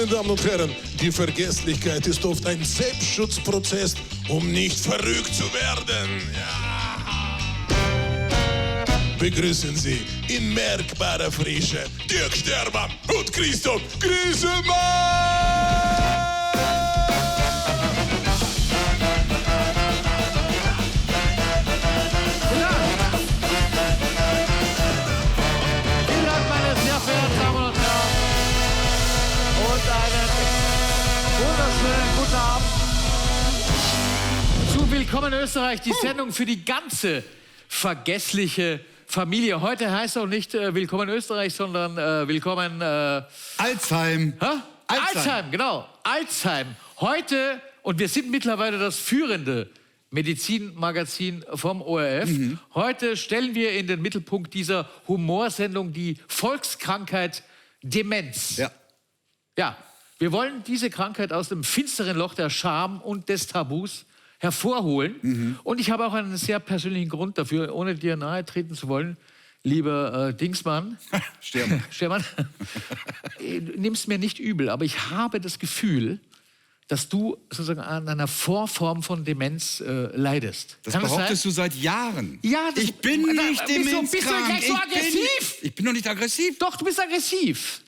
Meine Damen und Herren, die Vergesslichkeit ist oft ein Selbstschutzprozess, um nicht verrückt zu werden. Ja. Begrüßen Sie in merkbarer Frische Dirk Stermann und Christoph Griesemann! Guten Abend zu Willkommen Österreich, die Sendung für die ganze vergessliche Familie. Heute heißt auch nicht Willkommen Österreich, sondern Willkommen... Alzheim. Alzheim, genau. Alzheim. Heute, und wir sind mittlerweile das führende Medizinmagazin vom ORF. Heute stellen wir in den Mittelpunkt dieser Humorsendung die Volkskrankheit Demenz. Ja, wir wollen diese Krankheit aus dem finsteren Loch der Scham und des Tabus hervorholen. Und ich habe auch einen sehr persönlichen Grund dafür, ohne dir nahe treten zu wollen, lieber Dingsmann. Stermann. Nimm's mir nicht übel, aber ich habe das Gefühl, dass du sozusagen an einer Vorform von Demenz leidest. Das behauptest du seit Jahren. Ja, ich bin nicht demenzkrank. Bist du gleich so aggressiv? Ich bin doch nicht aggressiv. Doch, du bist aggressiv.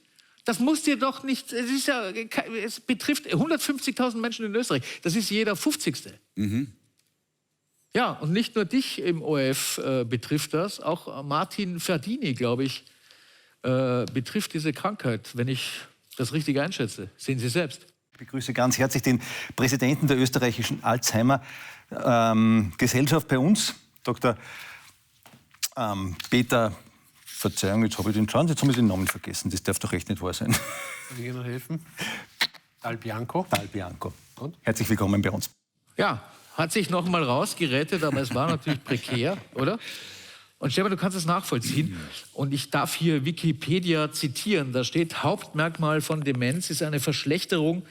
Das muss dir doch nicht... Es betrifft 150.000 Menschen in Österreich. Das ist jeder 50. Ja, und nicht nur dich im ORF betrifft das, auch Martin Ferdini, glaube ich, betrifft diese Krankheit, wenn ich das richtig einschätze. Sehen Sie selbst. Ich begrüße ganz herzlich den Präsidenten der österreichischen Alzheimer-Gesellschaft bei uns, Dr. Peter... Verzeihung, jetzt habe ich den Schauen, jetzt habe ich den Namen vergessen. Das darf doch echt nicht wahr sein. Kann ich Ihnen helfen? Dal Bianco. Dal Bianco. Und? Herzlich willkommen bei uns. Ja, hat sich noch mal rausgerettet, aber es war natürlich prekär, oder? Und Stefan, du kannst es nachvollziehen. Und ich darf hier Wikipedia zitieren. Da steht, Hauptmerkmal von Demenz ist eine Verschlechterung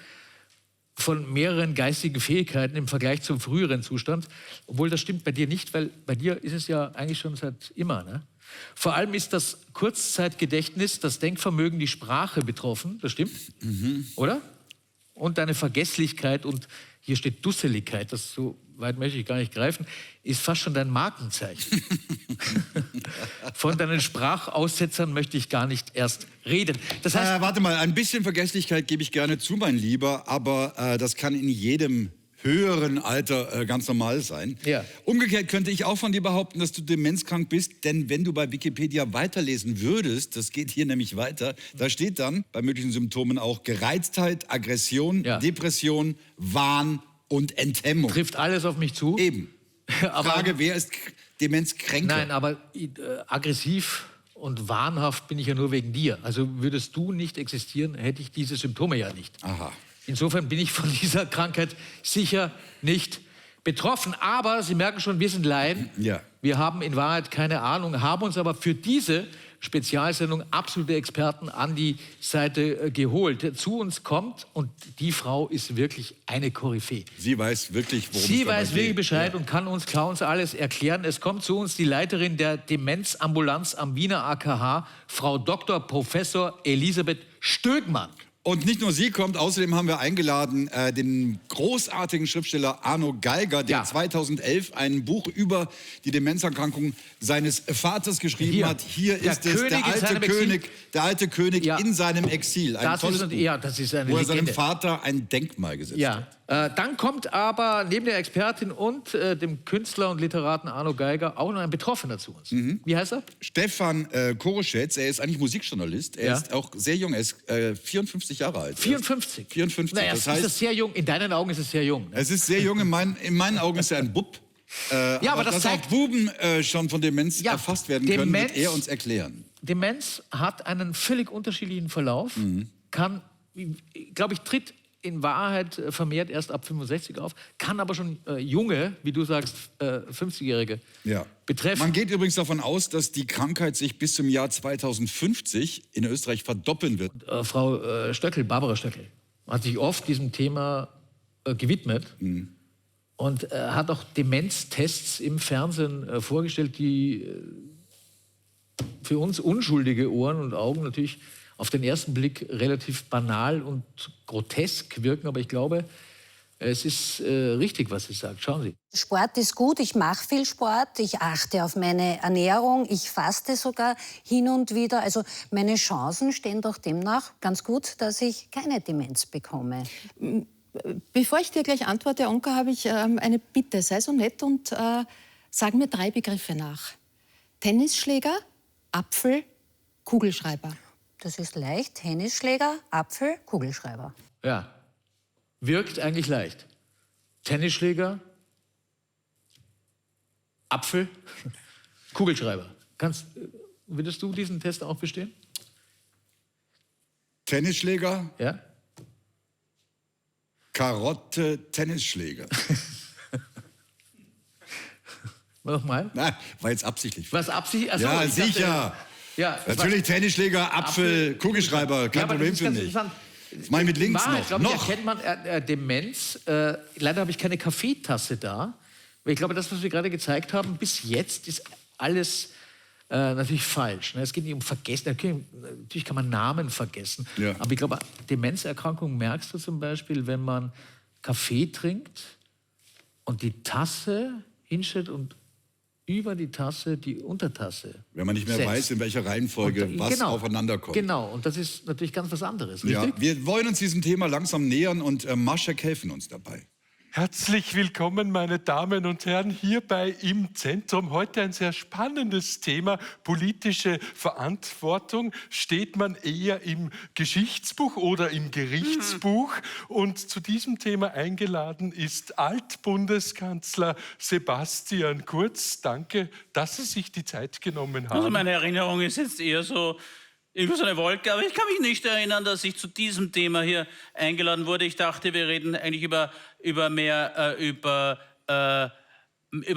von mehreren geistigen Fähigkeiten im Vergleich zum früheren Zustand. Obwohl das stimmt bei dir nicht, weil bei dir ist es ja eigentlich schon seit immer, ne? Vor allem ist das Kurzzeitgedächtnis, das Denkvermögen, die Sprache betroffen. Das stimmt, oder? Und deine Vergesslichkeit und hier steht Dusseligkeit, das so weit möchte ich gar nicht greifen, ist fast schon dein Markenzeichen. Von deinen Sprachaussetzern möchte ich gar nicht erst reden. Das heißt, warte mal, ein bisschen Vergesslichkeit gebe ich gerne zu, mein Lieber, aber das kann in jedem höheren Alter ganz normal sein. Ja. Umgekehrt könnte ich auch von dir behaupten, dass du demenzkrank bist, denn wenn du bei Wikipedia weiterlesen würdest, das geht hier nämlich weiter, da steht dann bei möglichen Symptomen auch Gereiztheit, Aggression, Depression, Wahn und Enthemmung. Trifft alles auf mich zu. Eben. Aber, Frage, wer ist demenzkränker? Nein, aber aggressiv und wahnhaft bin ich ja nur wegen dir. Also würdest du nicht existieren, hätte ich diese Symptome ja nicht. Aha. Insofern bin ich von dieser Krankheit sicher nicht betroffen. Aber Sie merken schon, wir sind Laien. Ja. Wir haben in Wahrheit keine Ahnung, haben uns aber für diese Spezialsendung absolute Experten an die Seite geholt. Zu uns kommt, und die Frau ist wirklich eine Koryphäe. Sie weiß wirklich, worum es Sie dabei weiß wirklich geht. Bescheid und kann uns klar alles erklären. Es kommt zu uns die Leiterin der Demenzambulanz am Wiener AKH, Frau Dr. Professor Elisabeth Stöckmann. Und nicht nur sie kommt, außerdem haben wir eingeladen den großartigen Schriftsteller Arno Geiger, der 2011 ein Buch über die Demenzerkrankung seines Vaters geschrieben hat. Hier ist es, der alte König in seinem Exil. Ein tolles Buch, das ist eine wo er Legende. seinem Vater ein Denkmal gesetzt hat. Dann kommt aber neben der Expertin und dem Künstler und Literaten Arno Geiger auch noch ein Betroffener zu uns. Wie heißt er? Stefan Koroschetz, er ist eigentlich Musikjournalist. Er ist auch sehr jung, er ist 54 Jahre alt. 54? 54. Naja, das heißt, ist das sehr jung. In deinen Augen ist es sehr jung. Ne? Es ist sehr jung, in meinen Augen ist er ein Bub. Aber das dass zeigt, auch Buben schon von Demenz erfasst werden können, wird er uns erklären. Demenz hat einen völlig unterschiedlichen Verlauf, kann, glaube ich, tritt in Wahrheit vermehrt erst ab 65 auf, kann aber schon junge, wie du sagst, 50-Jährige betreffen. Man geht übrigens davon aus, dass die Krankheit sich bis zum Jahr 2050 in Österreich verdoppeln wird. Frau Stöckel, Barbara Stöckel, hat sich oft diesem Thema gewidmet und hat auch Demenztests im Fernsehen vorgestellt, die für uns unschuldige Ohren und Augen natürlich auf den ersten Blick relativ banal und grotesk wirken, aber ich glaube, es ist richtig, was sie sagt. Schauen Sie. Sport ist gut, ich mache viel Sport, ich achte auf meine Ernährung, ich faste sogar hin und wieder. Also meine Chancen stehen doch demnach ganz gut, dass ich keine Demenz bekomme. Bevor ich dir gleich antworte, Onka, habe ich eine Bitte. Sei so nett und sag mir 3 Begriffe nach. Tennisschläger, Apfel, Kugelschreiber. Das ist leicht. Tennisschläger, Apfel, Kugelschreiber. Ja, wirkt eigentlich leicht. Tennisschläger, Apfel, Kugelschreiber. Würdest du diesen Test auch bestehen? Tennisschläger, Ja? Karotte, Tennisschläger. Nochmal? Nein, war jetzt absichtlich. Was Absicht? Ach so, Ja, ich dachte, sicher. ja, Natürlich Tennisschläger, Apfel, Kugelschreiber, kein aber Problem das ist für ganz mich. interessant. Das mache ich mit links Wahrheit, noch. glaube ich, Noch. erkennt man Demenz. Leider habe ich keine Kaffeetasse da. Weil ich glaube, das, was wir gerade gezeigt haben, bis jetzt ist alles natürlich falsch. Ne? Es geht nicht um Vergessen. Natürlich kann man Namen vergessen. Ja. Aber ich glaube, Demenzerkrankungen merkst du zum Beispiel, wenn man Kaffee trinkt und die Tasse hinstellt und über die Tasse die Untertasse. Wenn man nicht mehr setzt. weiß, in welcher Reihenfolge Und, was aufeinander kommt. Genau, und das ist natürlich ganz was anderes, Ja, richtig? wir wollen uns diesem Thema langsam nähern und Maschek helfen uns dabei. Herzlich willkommen, meine Damen und Herren, hierbei im Zentrum. Heute ein sehr spannendes Thema, politische Verantwortung. Steht man eher im Geschichtsbuch oder im Gerichtsbuch? Und zu diesem Thema eingeladen ist Altbundeskanzler Sebastian Kurz. Danke, dass Sie sich die Zeit genommen haben. Also meine Erinnerung ist jetzt eher so eine Wolke, aber ich kann mich nicht erinnern, dass ich zu diesem Thema hier eingeladen wurde. Ich dachte, wir reden eigentlich über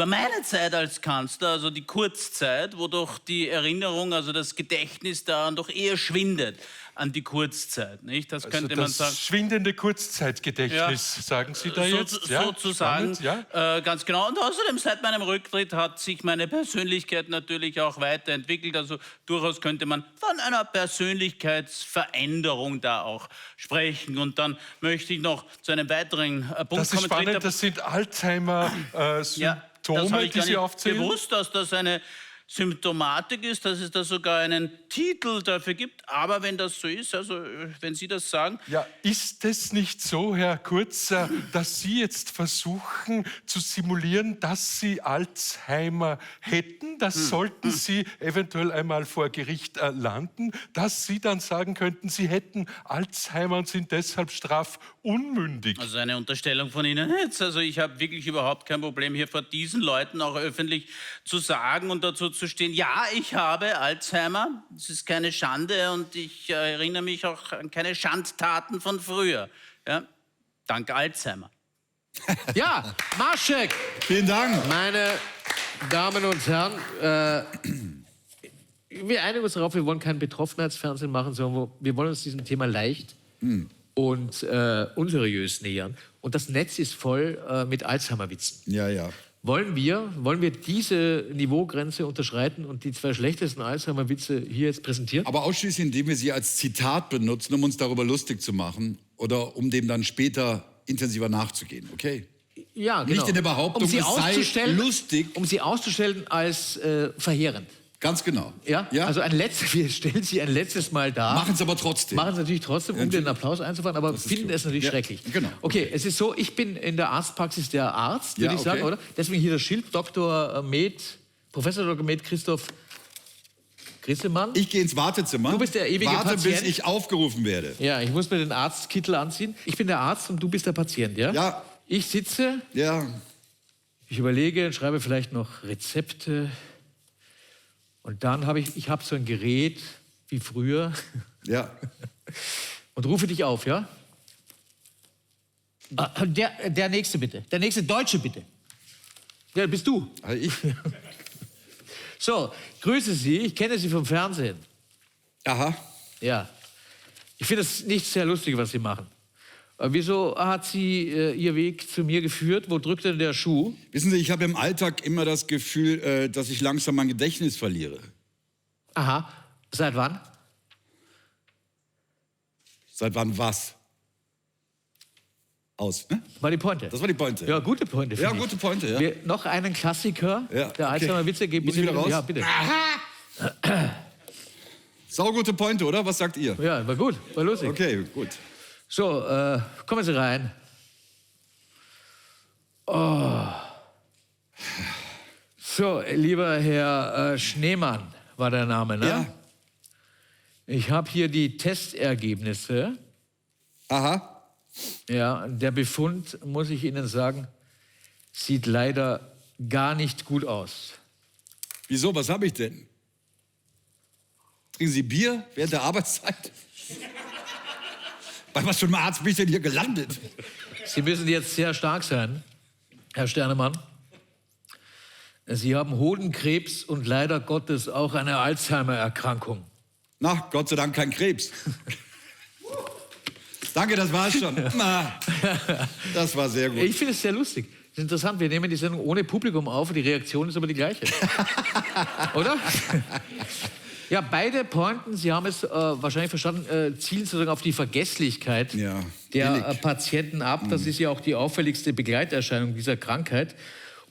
meine Zeit als Kanzler, also die Kurzzeit, wo doch die Erinnerung, also das Gedächtnis daran doch eher schwindet an die Kurzzeit, nicht? Das könnte man sagen. Das schwindende Kurzzeitgedächtnis, sagen Sie da jetzt? Sozusagen, spannend, ja. ganz genau. Und außerdem, seit meinem Rücktritt hat sich meine Persönlichkeit natürlich auch weiterentwickelt. Also durchaus könnte man von einer Persönlichkeitsveränderung da auch sprechen. Und dann möchte ich noch zu einem weiteren Punkt kommen. Das ist spannend, das sind Alzheimer-Symptome, das habe ich die gar Sie nicht aufzählen? gewusst, dass das eine Symptomatik ist, dass es da sogar einen Titel dafür gibt. Aber wenn das so ist, also wenn Sie das sagen... Ja, ist es nicht so, Herr Kurz, dass Sie jetzt versuchen zu simulieren, dass Sie Alzheimer hätten? Das sollten Sie eventuell einmal vor Gericht landen, dass Sie dann sagen könnten, Sie hätten Alzheimer und sind deshalb strafunmündig. Also eine Unterstellung von Ihnen jetzt. Also ich habe wirklich überhaupt kein Problem, hier vor diesen Leuten auch öffentlich zu sagen und dazu zu stehen, ja, ich habe Alzheimer, das ist keine Schande und ich erinnere mich auch an keine Schandtaten von früher. Ja? Dank Alzheimer. Ja, Maschek! Vielen Dank. Meine Damen und Herren, wir einigen uns darauf, wir wollen kein Betroffenheitsfernsehen machen, sondern wir wollen uns diesem Thema leicht und unseriös nähern. Und das Netz ist voll mit Alzheimer-Witzen. Ja, ja. Wollen wir diese Niveaugrenze unterschreiten und die 2 schlechtesten Alzheimer-Witze hier jetzt präsentieren? Aber ausschließlich, indem wir sie als Zitat benutzen, um uns darüber lustig zu machen oder um dem dann später intensiver nachzugehen, okay? Ja, genau. Nicht in der Behauptung, es sei lustig. Um sie auszustellen als verheerend. Ganz genau. Ja? Also wir stellen sie ein letztes Mal dar. Machen es aber trotzdem. Machen es natürlich trotzdem, um den Applaus einzufahren, aber finden es natürlich schrecklich. Genau. Okay, es ist so, ich bin in der Arztpraxis der Arzt, würde ich sagen, oder? Deswegen hier das Schild, Professor Dr. Med Christoph Grissemann. Ich gehe ins Wartezimmer. Du bist der ewige Warte, Patient. bis ich aufgerufen werde. Ja, ich muss mir den Arztkittel anziehen. Ich bin der Arzt und du bist der Patient, ja? Ja. Ich sitze, ich überlege, schreibe vielleicht noch Rezepte. Und dann habe ich so ein Gerät wie früher. Ja. Und rufe dich auf, ja? Der nächste bitte. Der nächste Deutsche bitte. Ja, bist du. Also ich. So, grüße Sie. Ich kenne Sie vom Fernsehen. Aha. Ja. Ich finde es nicht sehr lustig, was Sie machen. Wieso hat Sie Ihr Weg zu mir geführt? Wo drückt denn der Schuh? Wissen Sie, ich habe im Alltag immer das Gefühl, dass ich langsam mein Gedächtnis verliere. Aha. Seit wann? Seit wann was? Aus, ne? War die Pointe. Das war die Pointe. Ja, gute Pointe. Ja, finde ich. gute Pointe, ja. Noch einen Klassiker Ja, der Alzheimer Witze. Muss ich wieder raus? Ja, bitte. Saugute Pointe, oder? Was sagt ihr? Ja, war gut, war lustig. Okay, gut. So, kommen Sie rein. Oh. So, lieber Herr Schneemann war der Name, ne? Ja. Ich habe hier die Testergebnisse. Aha. Ja, der Befund, muss ich Ihnen sagen, sieht leider gar nicht gut aus. Wieso? Was habe ich denn? Trinken Sie Bier während der Arbeitszeit? Bei was für einem Arzt bin ich denn hier gelandet? Sie müssen jetzt sehr stark sein, Herr Sternemann. Sie haben Hodenkrebs und leider Gottes auch eine Alzheimer-Erkrankung. Na, Gott sei Dank kein Krebs. Danke, das war's schon. Das war sehr gut. Ich finde es sehr lustig. Das ist interessant, wir nehmen die Sendung ohne Publikum auf und die Reaktion ist aber die gleiche. Oder? Ja, beide Pointen, Sie haben es wahrscheinlich verstanden, zielen sozusagen auf die Vergesslichkeit der Patienten ab. Das ist ja auch die auffälligste Begleiterscheinung dieser Krankheit.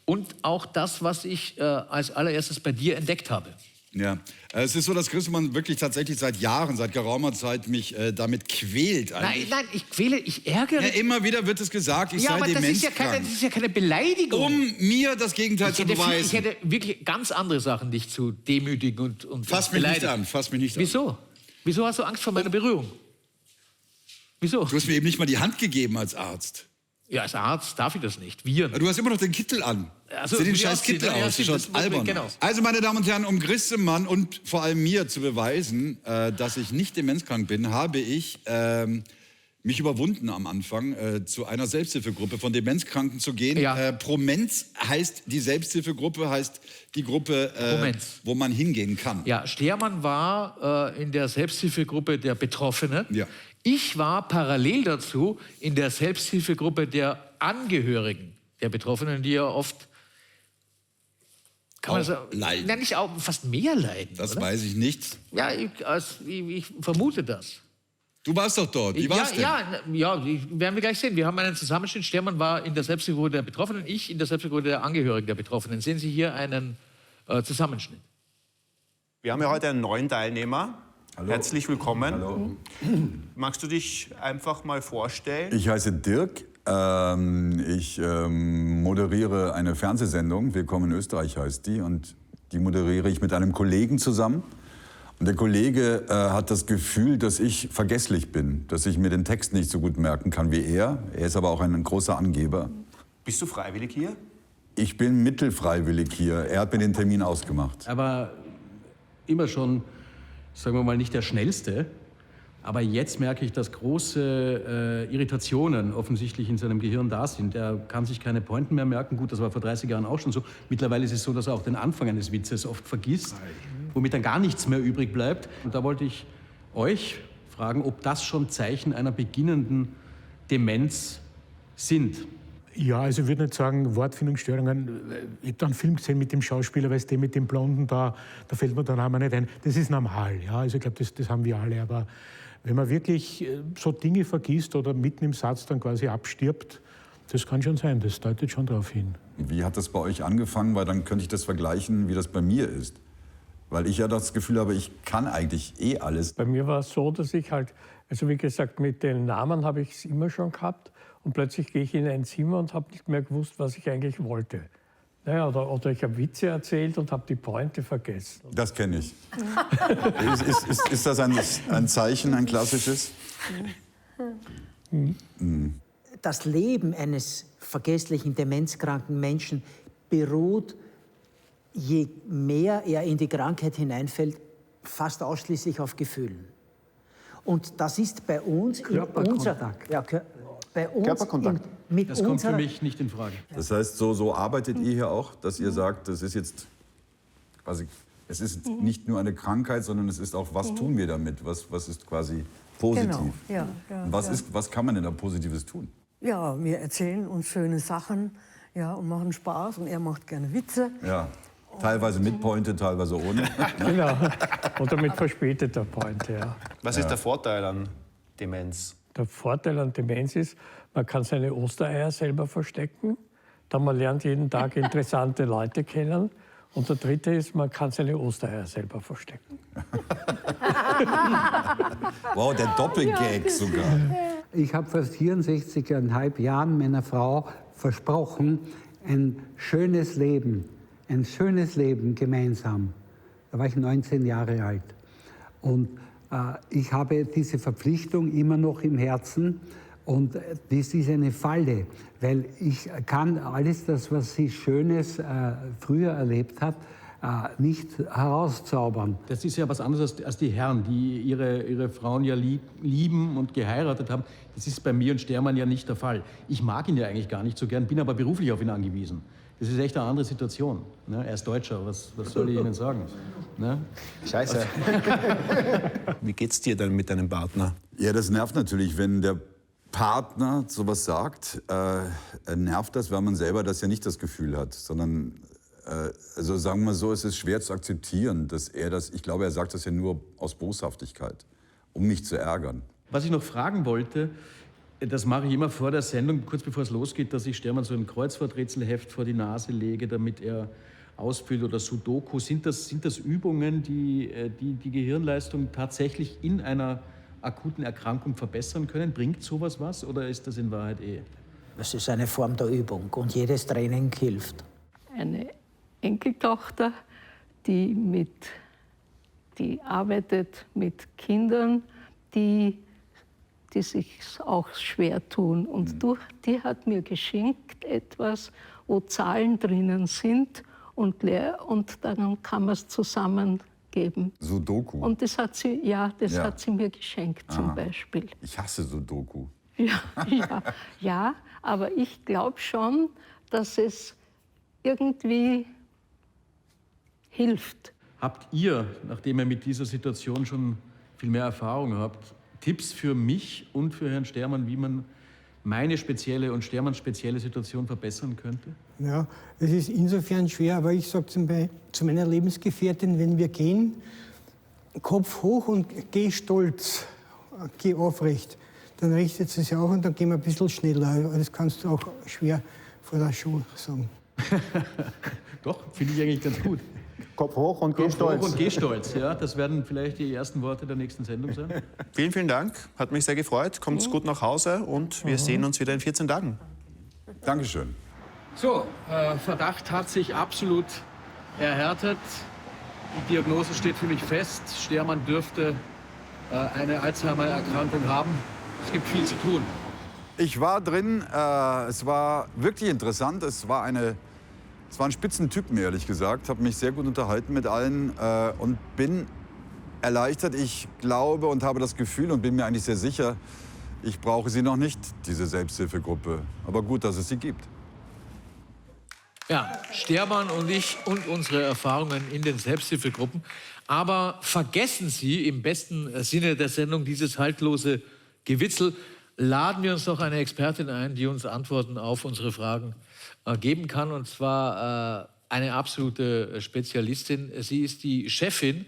Und auch das, was ich als allererstes bei dir entdeckt habe. Ja, es ist so, dass Christmann wirklich tatsächlich seit Jahren, seit geraumer Zeit mich damit quält. Nein, ich ärgere. Ja, immer wieder wird es gesagt, ich sei aber das ist ja keine Beleidigung. Um mir das Gegenteil zu beweisen. Ich hätte wirklich ganz andere Sachen, dich zu demütigen und fass mich nicht an, fass mich nicht an. Wieso? Wieso hast du Angst vor meiner Berührung? Wieso? Du hast mir eben nicht mal die Hand gegeben als Arzt. Ja, als Arzt darf ich das nicht. Wir. Du hast immer noch den Kittel an. Also, Sieh den wie scheiß aussieht, Kittel ja, aus, du stimmt, schaust albern genau. aus. Also, meine Damen und Herren, um Grissemann und vor allem mir zu beweisen, dass ich nicht demenzkrank bin, habe ich mich überwunden am Anfang, zu einer Selbsthilfegruppe von Demenzkranken zu gehen. Ja. Promenz heißt die Selbsthilfegruppe, heißt die Gruppe, wo man hingehen kann. Ja, Stehrmann war in der Selbsthilfegruppe der Betroffenen. Ja. Ich war parallel dazu in der Selbsthilfegruppe der Angehörigen der Betroffenen, die ja oft leiden. Nein, nicht auch, fast mehr leiden. Das oder? weiß ich nicht. Ja, ich vermute das. Du warst doch dort. Wie war's denn? Ja, werden wir gleich sehen. Wir haben einen Zusammenschnitt. Stermann war in der Selbsthilfegruppe der Betroffenen, ich in der Selbsthilfegruppe der Angehörigen der Betroffenen. Sehen Sie hier einen Zusammenschnitt. Wir haben ja heute einen neuen Teilnehmer. Hallo. Herzlich willkommen. Hallo. Magst du dich einfach mal vorstellen? Ich heiße Dirk. Ich moderiere eine Fernsehsendung. Willkommen in Österreich heißt die. Und die moderiere ich mit einem Kollegen zusammen. Und der Kollege hat das Gefühl, dass ich vergesslich bin, dass ich mir den Text nicht so gut merken kann wie er. Er ist aber auch ein großer Angeber. Bist du freiwillig hier? Ich bin mittelfreiwillig hier. Er hat mir den Termin ausgemacht. Aber immer schon, sagen wir mal, nicht der Schnellste. Aber jetzt merke ich, dass große Irritationen offensichtlich in seinem Gehirn da sind. Er kann sich keine Pointen mehr merken. Gut, das war vor 30 Jahren auch schon so. Mittlerweile ist es so, dass er auch den Anfang eines Witzes oft vergisst, womit dann gar nichts mehr übrig bleibt. Und da wollte ich euch fragen, ob das schon Zeichen einer beginnenden Demenz sind. Ja, also ich würde nicht sagen Wortfindungsstörungen. Ich habe da einen Film gesehen mit dem Schauspieler, weißt du, mit dem Blonden, da fällt mir der Name nicht ein. Das ist normal, ja, also ich glaube, das haben wir alle. Aber wenn man wirklich so Dinge vergisst oder mitten im Satz dann quasi abstirbt, das kann schon sein, das deutet schon darauf hin. Wie hat das bei euch angefangen? Weil dann könnte ich das vergleichen, wie das bei mir ist. Weil ich ja das Gefühl habe, ich kann eigentlich alles. Bei mir war es so, dass ich halt, also wie gesagt, mit den Namen habe ich es immer schon gehabt. Und plötzlich gehe ich in ein Zimmer und habe nicht mehr gewusst, was ich eigentlich wollte. Naja, oder ich habe Witze erzählt und habe die Pointe vergessen. Das kenne ich. Ist das ein Zeichen, ein klassisches? Das Leben eines vergesslichen, demenzkranken Menschen beruht, je mehr er in die Krankheit hineinfällt, fast ausschließlich auf Gefühlen. Und das ist bei uns in unserer... Bei uns Körperkontakt. Das kommt für mich nicht in Frage. Das heißt, so arbeitet ihr hier auch, dass ihr sagt, das ist jetzt quasi, es ist nicht nur eine Krankheit, sondern es ist auch, was tun wir damit? Was ist quasi positiv? Genau. Ja, Was kann man denn da Positives tun? Ja, wir erzählen uns schöne Sachen, ja, und machen Spaß und er macht gerne Witze. Ja, teilweise mit Pointe, teilweise ohne. Genau, oder mit verspäteter Pointe, ja. Was ist der Vorteil an Demenz? Der Vorteil an Demenz ist, man kann seine Ostereier selber verstecken. Dann man lernt jeden Tag interessante Leute kennen. Und der dritte ist, man kann seine Ostereier selber verstecken. Wow, der Doppelgag sogar. Ich habe vor 64,5 Jahren meiner Frau versprochen, ein schönes Leben gemeinsam. Da war ich 19 Jahre alt. Und ich habe diese Verpflichtung immer noch im Herzen. Und das ist eine Falle, weil ich kann alles das, was sie Schönes früher erlebt hat, nicht herauszaubern. Das ist ja was anderes als die Herren, die ihre Frauen ja lieben und geheiratet haben. Das ist bei mir und Stermann ja nicht der Fall. Ich mag ihn ja eigentlich gar nicht so gern, bin aber beruflich auf ihn angewiesen. Das ist echt eine andere Situation. Ne? Er ist Deutscher, was soll ich Ihnen sagen? Ne? Scheiße. Wie geht's dir denn mit deinem Partner? Ja, das nervt natürlich, wenn der Partner sowas sagt. Nervt das, weil man selber das ja nicht das Gefühl hat, sondern also sagen wir mal so, es ist schwer zu akzeptieren, dass er das, ich glaube, er sagt das ja nur aus Boshaftigkeit, um mich zu ärgern. Was ich noch fragen wollte, das mache ich immer vor der Sendung, kurz bevor es losgeht, dass ich Stermann so ein Kreuzworträtselheft vor die Nase lege, damit er ausfüllt, oder Sudoku. Sind das Übungen, die die Gehirnleistung tatsächlich in einer akuten Erkrankung verbessern können? Bringt sowas was oder ist das in Wahrheit Das ist eine Form der Übung und jedes Training hilft. Eine Enkeltochter, die arbeitet mit Kindern, die sich auch schwer tun. Und die hat mir geschenkt etwas, wo Zahlen drinnen sind und dann kann man es zusammengeben. Sudoku? Und das hat sie mir geschenkt zum Beispiel. Ich hasse Sudoku. Ja, aber ich glaube schon, dass es irgendwie hilft. Habt ihr, nachdem ihr mit dieser Situation schon viel mehr Erfahrung habt, Tipps für mich und für Herrn Stermann, wie man meine spezielle und Stermanns spezielle Situation verbessern könnte? Ja, es ist insofern schwer, aber ich sage zu meiner Lebensgefährtin, wenn wir gehen, Kopf hoch und geh stolz, geh aufrecht. Dann richtet sie sich auch und dann gehen wir ein bisschen schneller. Das kannst du auch schwer vor der Show sagen. Doch, finde ich eigentlich ganz gut. Kopf hoch und geh stolz. Kopf hoch und geh stolz, ja. Das werden vielleicht die ersten Worte der nächsten Sendung sein. Vielen, vielen Dank. Hat mich sehr gefreut. Kommt gut nach Hause und wir sehen uns wieder in 14 Tagen. Dankeschön. So, Verdacht hat sich absolut erhärtet. Die Diagnose steht für mich fest. Stermann dürfte eine Alzheimer-Erkrankung haben. Es gibt viel zu tun. Ich war drin, es war wirklich interessant. Es war ein Spitzentypen, ehrlich gesagt. Habe mich sehr gut unterhalten mit allen und bin erleichtert. Ich glaube und habe das Gefühl und bin mir eigentlich sehr sicher, ich brauche sie noch nicht, diese Selbsthilfegruppe. Aber gut, dass es sie gibt. Ja, Stermann und ich und unsere Erfahrungen in den Selbsthilfegruppen. Aber vergessen Sie im besten Sinne der Sendung dieses haltlose Gewitzel. Laden wir uns doch eine Expertin ein, die uns Antworten auf unsere Fragen geben kann. Und zwar eine absolute Spezialistin. Sie ist die Chefin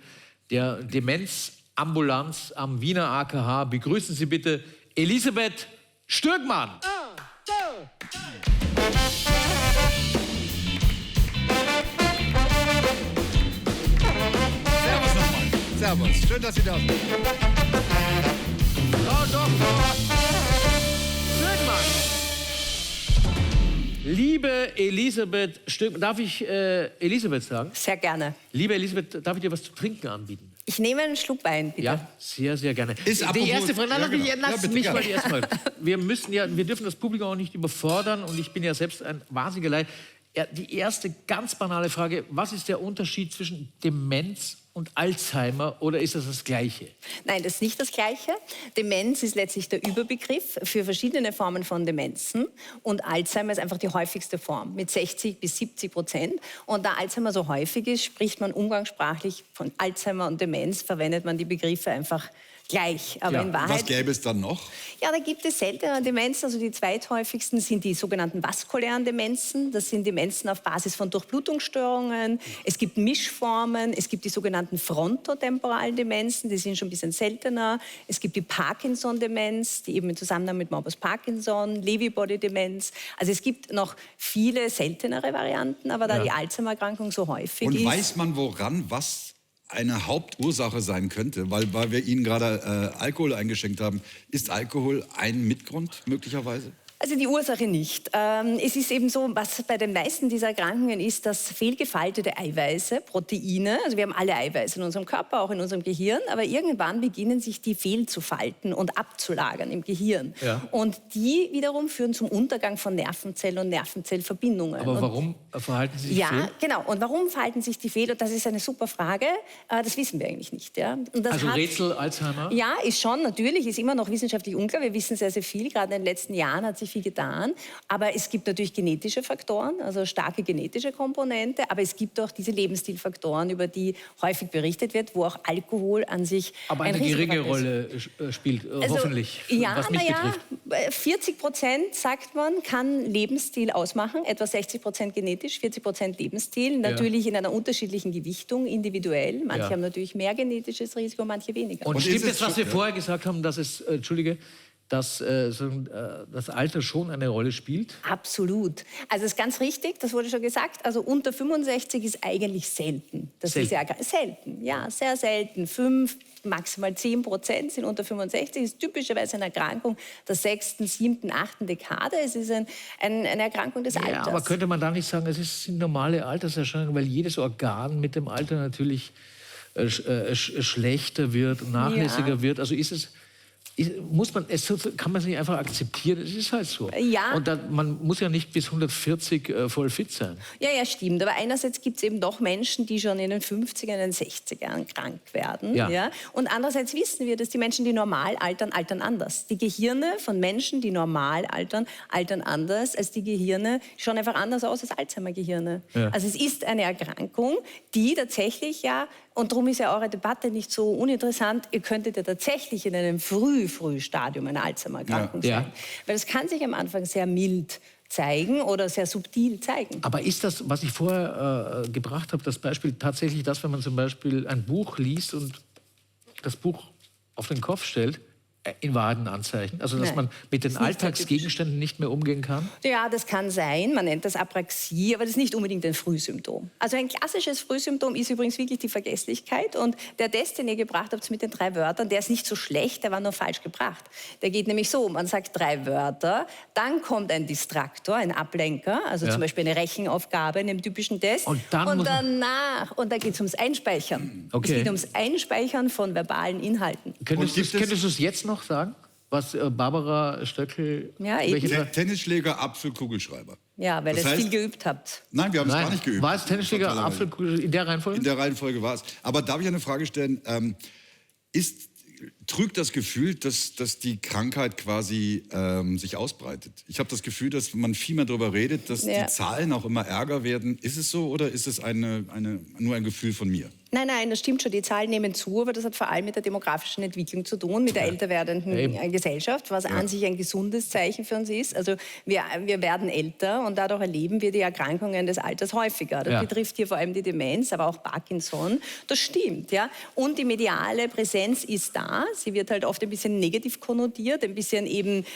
der Demenzambulanz am Wiener AKH. Begrüßen Sie bitte Elisabeth Stürgmann. Servus nochmal. Servus. Schön, dass Sie da sind. Frau Dr. Stürgmann. Liebe Elisabeth Stürgmann, darf ich Elisabeth sagen? Sehr gerne. Liebe Elisabeth, darf ich dir was zu trinken anbieten? Ich nehme einen Schluck Wein, bitte. Ja, sehr, sehr gerne. Ist die erste Frage, ja, genau. lass Ja, mich bitte, mal gerne. die erste Frage. Wir dürfen das Publikum auch nicht überfordern und ich bin ja selbst ein wahnsinniger Laie. Ja, die erste ganz banale Frage, was ist der Unterschied zwischen Demenz und Alzheimer oder ist das das Gleiche? Nein, das ist nicht das Gleiche. Demenz ist letztlich der Überbegriff für verschiedene Formen von Demenzen. Und Alzheimer ist einfach die häufigste Form mit 60-70%. Und da Alzheimer so häufig ist, spricht man umgangssprachlich von Alzheimer und Demenz, verwendet man die Begriffe einfach gleich. Aber in Wahrheit... Was gäbe es dann noch? Ja, da gibt es seltenere Demenzen. Also die zweithäufigsten sind die sogenannten vaskulären Demenzen. Das sind Demenzen auf Basis von Durchblutungsstörungen. Es gibt Mischformen. Es gibt die sogenannten frontotemporalen Demenzen. Die sind schon ein bisschen seltener. Es gibt die Parkinson-Demenz, die eben im Zusammenhang mit Morbus Parkinson, Lewy-Body-Demenz. Also es gibt noch viele seltenere Varianten, aber da die Alzheimer-Erkrankung so häufig ist... Und weiß man, woran was eine Hauptursache sein könnte? Weil wir Ihnen gerade Alkohol eingeschenkt haben. Ist Alkohol ein Mitgrund möglicherweise? Also die Ursache nicht. Es ist eben so, was bei den meisten dieser Erkrankungen ist, dass fehlgefaltete Eiweiße, Proteine, also wir haben alle Eiweiße in unserem Körper, auch in unserem Gehirn, aber irgendwann beginnen sich die fehlzufalten und abzulagern im Gehirn. Ja. Und die wiederum führen zum Untergang von Nervenzellen und Nervenzellverbindungen. Aber warum verhalten sie sich fehl? Ja, genau. Und warum verhalten sich die fehl? Und das ist eine super Frage. Das wissen wir eigentlich nicht. Ja? Und das also Rätsel Alzheimer? Ja, ist schon, natürlich, ist immer noch wissenschaftlich unklar. Wir wissen sehr, sehr viel. Gerade in den letzten Jahren hat sich viel getan. Aber es gibt natürlich genetische Faktoren, also starke genetische Komponente. Aber es gibt auch diese Lebensstilfaktoren, über die häufig berichtet wird, wo auch Alkohol an sich aber eine geringe Rolle spielt, hoffentlich, ja, was mich betrifft. 40%, sagt man, kann Lebensstil ausmachen. Etwa 60% genetisch, 40% Lebensstil. Natürlich in einer unterschiedlichen Gewichtung, individuell. Manche haben natürlich mehr genetisches Risiko, manche weniger. Und stimmt es, was wir vorher gesagt haben, dass es, dass das Alter schon eine Rolle spielt? Absolut. Also das ist ganz richtig, das wurde schon gesagt. Also unter 65 ist eigentlich selten. Das ist ja selten, ja, sehr selten. 5, maximal 10% sind unter 65. Das ist typischerweise eine Erkrankung der 6., 7., 8. Dekade. Es ist eine Erkrankung des Alters. Ja, aber könnte man da nicht sagen, es sind normale Alterserscheinungen, weil jedes Organ mit dem Alter natürlich schlechter wird, nachlässiger wird. Also ist es... kann man es nicht einfach akzeptieren? Es ist halt so. Ja. Und man muss ja nicht bis 140 voll fit sein. Ja, stimmt. Aber einerseits gibt es eben doch Menschen, die schon in den 50er, in den 60ern krank werden. Ja. Und andererseits wissen wir, dass die Menschen, die normal altern, altern anders. Die Gehirne von Menschen, die normal altern, altern anders als die Gehirne, schauen einfach anders aus als Alzheimer-Gehirne. Ja. Also es ist eine Erkrankung, die tatsächlich und darum ist ja eure Debatte nicht so uninteressant, ihr könntet ja tatsächlich in einem Frühstadium eine Alzheimer-Erkrankung sein. Weil das kann sich am Anfang sehr mild zeigen oder sehr subtil zeigen. Aber ist das, was ich vorher gebracht habe, das Beispiel tatsächlich das, wenn man zum Beispiel ein Buch liest und das Buch auf den Kopf stellt, in Wahrheit ein Anzeichen? Also, dass man mit den Alltagsgegenständen nicht mehr umgehen kann? Ja, das kann sein. Man nennt das Apraxie, aber das ist nicht unbedingt ein Frühsymptom. Also ein klassisches Frühsymptom ist übrigens wirklich die Vergesslichkeit. Und der Test, den ihr gebracht habt mit den 3 Wörtern, der ist nicht so schlecht, der war nur falsch gebracht. Der geht nämlich so, man sagt 3 Wörter, dann kommt ein Distraktor, ein Ablenker, also zum Beispiel eine Rechenaufgabe in dem typischen Test. Und danach, und da geht es ums Einspeichern. Es geht ums Einspeichern von verbalen Inhalten. Könntest du es jetzt noch sagen, was Barbara Stöckl... Tennisschläger, Apfel, Kugelschreiber. Ja, weil ihr es viel geübt habt. Nein, wir haben es gar nicht geübt. War es Tennisschläger, Apfel, Kugelschreiber in der Reihenfolge? In der Reihenfolge war es. Aber darf ich eine Frage stellen? Trügt das Gefühl, dass die Krankheit quasi sich ausbreitet? Ich habe das Gefühl, dass man viel mehr darüber redet, dass die Zahlen auch immer ärger werden. Ist es so oder ist es nur ein Gefühl von mir? Nein, das stimmt schon. Die Zahlen nehmen zu, aber das hat vor allem mit der demografischen Entwicklung zu tun, mit der älter werdenden Gesellschaft, was an sich ein gesundes Zeichen für uns ist. Also wir werden älter und dadurch erleben wir die Erkrankungen des Alters häufiger. Das betrifft hier vor allem die Demenz, aber auch Parkinson. Das stimmt, ja. Und die mediale Präsenz ist da. Sie wird halt oft ein bisschen negativ konnotiert, ein bisschen eben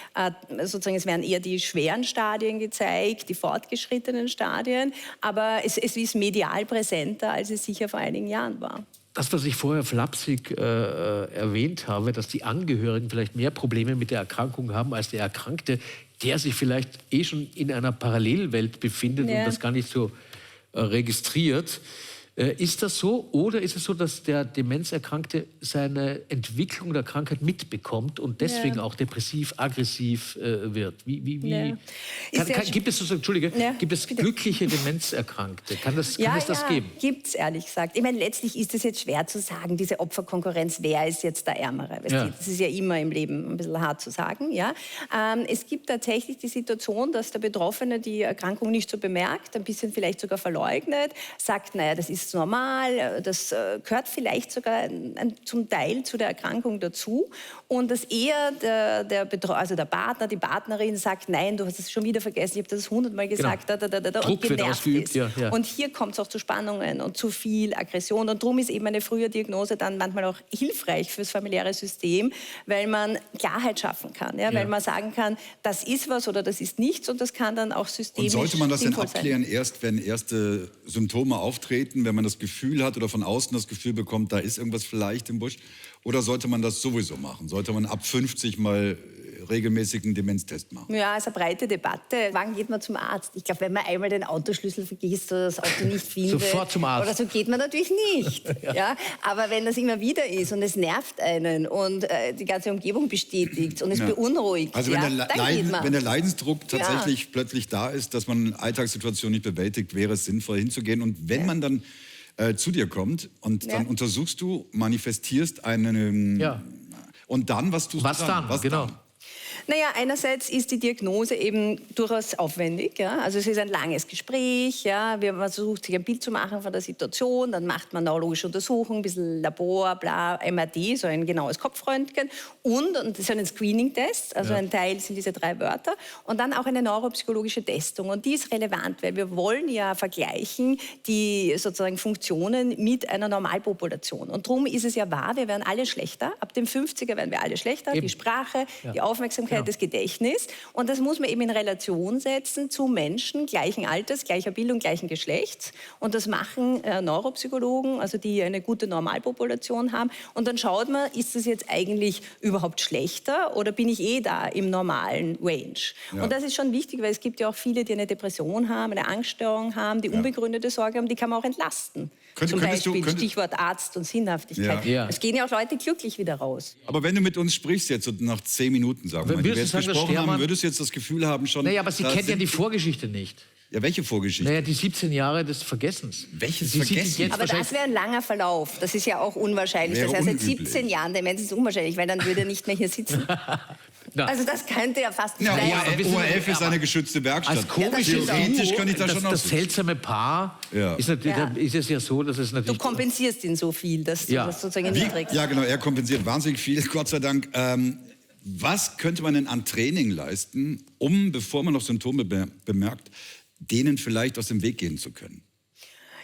sozusagen, es werden eher die schweren Stadien gezeigt, die fortgeschrittenen Stadien, aber es ist medial präsenter, als es sicher vor einigen Jahren war. Das, was ich vorher flapsig erwähnt habe, dass die Angehörigen vielleicht mehr Probleme mit der Erkrankung haben als der Erkrankte, der sich vielleicht schon in einer Parallelwelt befindet und das gar nicht so registriert. Ist das so oder ist es so, dass der Demenzerkrankte seine Entwicklung der Krankheit mitbekommt und deswegen auch depressiv, aggressiv wird? Gibt es glückliche Demenzerkrankte? Kann es das geben? Gibt es, ehrlich gesagt. Ich meine, letztlich ist es jetzt schwer zu sagen, diese Opferkonkurrenz, wer ist jetzt der Ärmere? Das ist ja immer im Leben ein bisschen hart zu sagen. Ja? Es gibt tatsächlich die Situation, dass der Betroffene die Erkrankung nicht so bemerkt, ein bisschen vielleicht sogar verleugnet, sagt, naja, das ist ist normal, das gehört vielleicht sogar zum Teil zu der Erkrankung dazu. Und dass eher der Partner, die Partnerin sagt, nein, du hast es schon wieder vergessen, ich habe das 100-mal gesagt, Druck und wird genervt ausgeübt, ist. ja. Und hier kommt es auch zu Spannungen und zu viel Aggression. Und darum ist eben eine frühe Diagnose dann manchmal auch hilfreich fürs familiäre System, weil man Klarheit schaffen kann, weil man sagen kann, das ist was oder das ist nichts und das kann dann auch systemisch Und sollte man das denn sinnvoll sein. abklären, erst wenn erste Symptome auftreten, wenn man das Gefühl hat oder von außen das Gefühl bekommt, da ist irgendwas vielleicht im Busch? Oder sollte man das sowieso machen? Sollte man ab 50 mal regelmäßigen Demenztest machen? Ja, ist eine breite Debatte. Wann geht man zum Arzt? Ich glaube, wenn man einmal den Autoschlüssel vergisst oder das Auto nicht findet, Sofort zum Arzt. oder so geht man natürlich nicht. ja. Aber wenn das immer wieder ist und es nervt einen und die ganze Umgebung bestätigt und es beunruhigt, also dann geht man. wenn der Leidensdruck tatsächlich plötzlich da ist, dass man Alltagssituationen nicht bewältigt, wäre es sinnvoll hinzugehen. Und wenn man dann zu dir kommt und dann untersuchst du, manifestierst einen... Und dann, was tust du dann? Was dann? Naja, einerseits ist die Diagnose eben durchaus aufwendig. Ja? Also es ist ein langes Gespräch. Ja? Man versucht, sich ein Bild zu machen von der Situation. Dann macht man neurologische Untersuchungen, ein bisschen Labor, bla, MRT, so ein genaues Kopfröntgen. Und das ist ein Screening-Test. Also ein Teil sind diese 3 Wörter. Und dann auch eine neuropsychologische Testung. Und die ist relevant, weil wir wollen ja vergleichen die sozusagen Funktionen mit einer Normalpopulation. Und darum ist es ja wahr, wir werden alle schlechter. Ab dem 50er werden wir alle schlechter. Eben. Die Sprache, die Aufmerksamkeit, das Gedächtnis. Und das muss man eben in Relation setzen zu Menschen gleichen Alters, gleicher Bildung, gleichen Geschlechts. Und das machen Neuropsychologen, also die eine gute Normalpopulation haben. Und dann schaut man, ist das jetzt eigentlich überhaupt schlechter oder bin ich da im normalen Range? Ja. Und das ist schon wichtig, weil es gibt ja auch viele, die eine Depression haben, eine Angststörung haben, die unbegründete Sorge haben, die kann man auch entlasten. Zum Beispiel Stichwort Arzt und Sinnhaftigkeit. Ja. Es gehen ja auch Leute glücklich wieder raus. Aber wenn du mit uns sprichst, jetzt so nach 10 Minuten, sagen wir mal, die wir jetzt gesprochen haben, würdest du jetzt das Gefühl haben schon... Naja, aber Sie kennt ja die Vorgeschichte nicht. Ja, welche Vorgeschichte? Naja, die 17 Jahre des Vergessens. Welches Vergessen? Aber das wäre ein langer Verlauf. Das ist ja auch unwahrscheinlich. Das heißt, seit 17 Jahren Demenz ist unwahrscheinlich, weil dann würde er nicht mehr hier sitzen. Also das könnte ja fast nicht sein. ORF ist eine geschützte Werkstatt. Als komisches Theoretisch kann ich da schon das seltsame Paar ist es ja so, dass es natürlich... Du kompensierst ihn so viel, dass du das sozusagen niedrigst. Ja, genau, er kompensiert wahnsinnig viel, Gott sei Dank. Was könnte man denn an Training leisten, um, bevor man noch Symptome bemerkt, denen vielleicht aus dem Weg gehen zu können?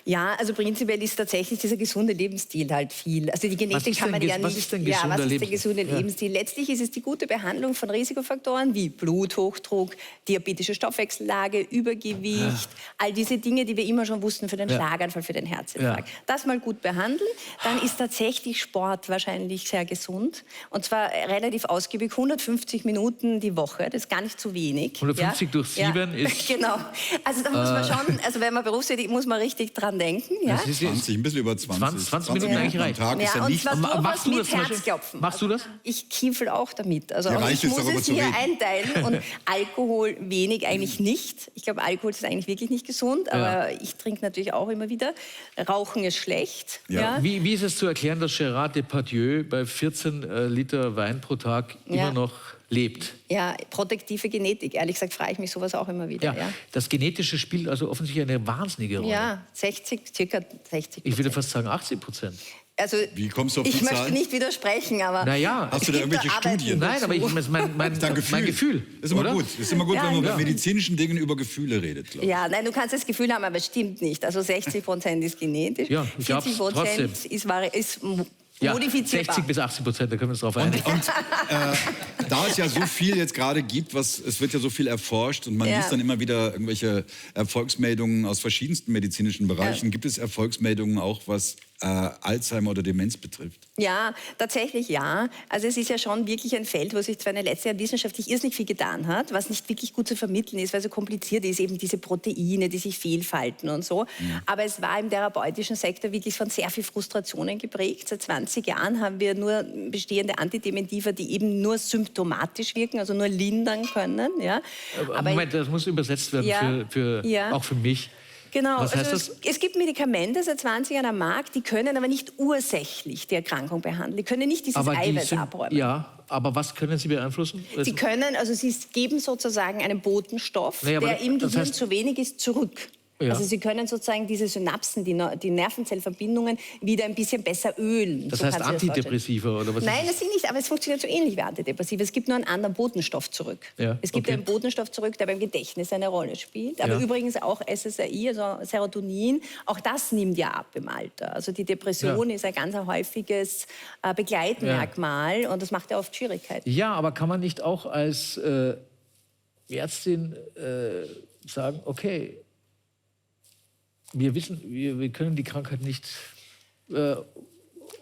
Ja, also prinzipiell ist tatsächlich dieser gesunde Lebensstil halt viel. Also die Genetik kann man ja nicht... Was ist denn gesunder Lebensstil? Letztlich ist es die gute Behandlung von Risikofaktoren wie Bluthochdruck, diabetische Stoffwechsellage, Übergewicht, all diese Dinge, die wir immer schon wussten für den Schlaganfall, für den Herzinfarkt. Das mal gut behandeln, dann ist tatsächlich Sport wahrscheinlich sehr gesund. Und zwar relativ ausgiebig, 150 Minuten die Woche, das ist gar nicht zu wenig. 150 durch 7 ist... Genau. Also da muss man schon, also wenn man berufstätig ist, muss man richtig dran denken. Ja? Das ist 20, ein bisschen über 20. 20 Minuten eigentlich reicht. Am Tag ist ja nicht... Machst du das Herzklopfen. Machst du das? Ich kiefel auch damit. Also ich muss es hier einteilen und Alkohol wenig eigentlich nicht. Ich glaube, Alkohol ist eigentlich wirklich nicht gesund, aber ich trinke natürlich auch immer wieder. Rauchen ist schlecht. Ja. Wie ist es zu erklären, dass Gérard Depardieu bei 14 Liter Wein pro Tag immer noch lebt? Ja, protektive Genetik. Ehrlich gesagt frage ich mich sowas auch immer wieder. Ja. Das Genetische spielt also offensichtlich eine wahnsinnige Rolle. Ja, circa 60%. Ich würde fast sagen 80%. Also, wie kommst du auf die ich möchte nicht widersprechen, aber... Hast du da irgendwelche Studien? Nein, aber mein Gefühl. Ist immer gut. Ist immer gut, wenn man bei medizinischen Dingen über Gefühle redet, glaube ich. Ja, nein, du kannst das Gefühl haben, aber es stimmt nicht. Also 60% ist genetisch, 40% ist modifizierbar. 60 bis 80%, da können wir uns drauf einigen. Und da es ja so viel jetzt gerade gibt, es wird ja so viel erforscht und man liest dann immer wieder irgendwelche Erfolgsmeldungen aus verschiedensten medizinischen Bereichen. Gibt es Erfolgsmeldungen auch, was Alzheimer oder Demenz betrifft? Ja, tatsächlich ja. Also es ist ja schon wirklich ein Feld, wo sich zwar in den letzten Jahren wissenschaftlich irrsinnig viel getan hat, was nicht wirklich gut zu vermitteln ist, weil so kompliziert ist, eben diese Proteine, die sich fehlfalten und so. Aber es war im therapeutischen Sektor wirklich von sehr viel Frustrationen geprägt. Seit 20 Jahren haben wir nur bestehende Antidementiva, die eben nur symptomatisch wirken, also nur lindern können. Ja. Aber Moment, das muss übersetzt werden auch für mich. Genau, was heißt das? Es gibt Medikamente seit 20 Jahren am Markt, die können aber nicht ursächlich die Erkrankung behandeln. Die können nicht dieses Eiweiß abräumen. Ja, aber was können sie beeinflussen? Sie können, also sie geben sozusagen einen Botenstoff, der im Gehirn zu wenig ist, zurück. Ja. Also Sie können sozusagen diese Synapsen, die Nervenzellverbindungen wieder ein bisschen besser ölen. Das So heißt kannst du dir das Antidepressiva oder was? Nein, ist das sind nicht, aber es funktioniert so ähnlich wie Antidepressiva. Es gibt nur einen anderen Botenstoff zurück. Ja, Es gibt okay. einen Botenstoff zurück, der beim Gedächtnis eine Rolle spielt. Aber Ja. übrigens auch SSRI, also Serotonin, auch das nimmt ja ab im Alter. Also die Depression Ja. ist ein ganz häufiges Begleitmerkmal und das macht ja oft Schwierigkeiten. Ja, aber kann man nicht auch als Ärztin sagen, okay, wir wissen, wir können die Krankheit nicht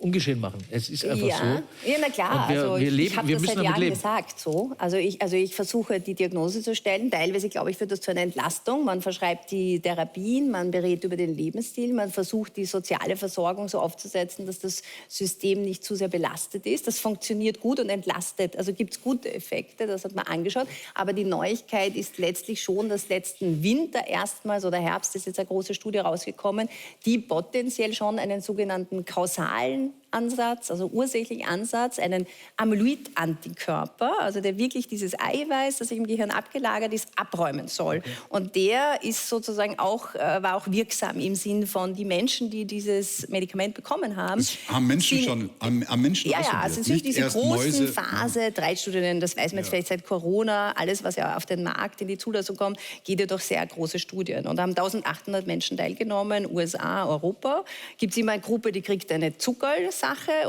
ungeschehen machen. Es ist einfach so. Ja, na klar. Und Also wir ich habe wir das müssen seit damit Jahren leben. gesagt. So. Also ich versuche, die Diagnose zu stellen. Teilweise, glaube ich, führt das zu einer Entlastung. Man verschreibt die Therapien, man berät über den Lebensstil, man versucht, die soziale Versorgung so aufzusetzen, dass das System nicht zu sehr belastet ist. Das funktioniert gut und entlastet. Also gibt es gute Effekte, das hat man angeschaut. Aber die Neuigkeit ist letztlich schon, dass letzten Winter erstmals oder Herbst ist jetzt eine große Studie rausgekommen, die potenziell schon einen sogenannten kausalen Ansatz, also ursächlichen Ansatz, einen Amyloid-Antikörper, also der wirklich dieses Eiweiß, das sich im Gehirn abgelagert ist, abräumen soll. Und der ist sozusagen auch, war auch wirksam im Sinn von die Menschen, die dieses Medikament bekommen haben. Das haben Menschen schon am Menschen Ja, ausprobiert. also es sind Nicht diese erst großen Mäuse. Phase, 3 Studien, das weiß man jetzt vielleicht seit Corona, alles, was ja auf den Markt in die Zulassung kommt, geht ja durch sehr große Studien. Und da haben 1800 Menschen teilgenommen, USA, Europa. Gibt es immer eine Gruppe, die kriegt eine Zuckersache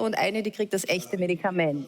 und eine, die kriegt das echte Medikament.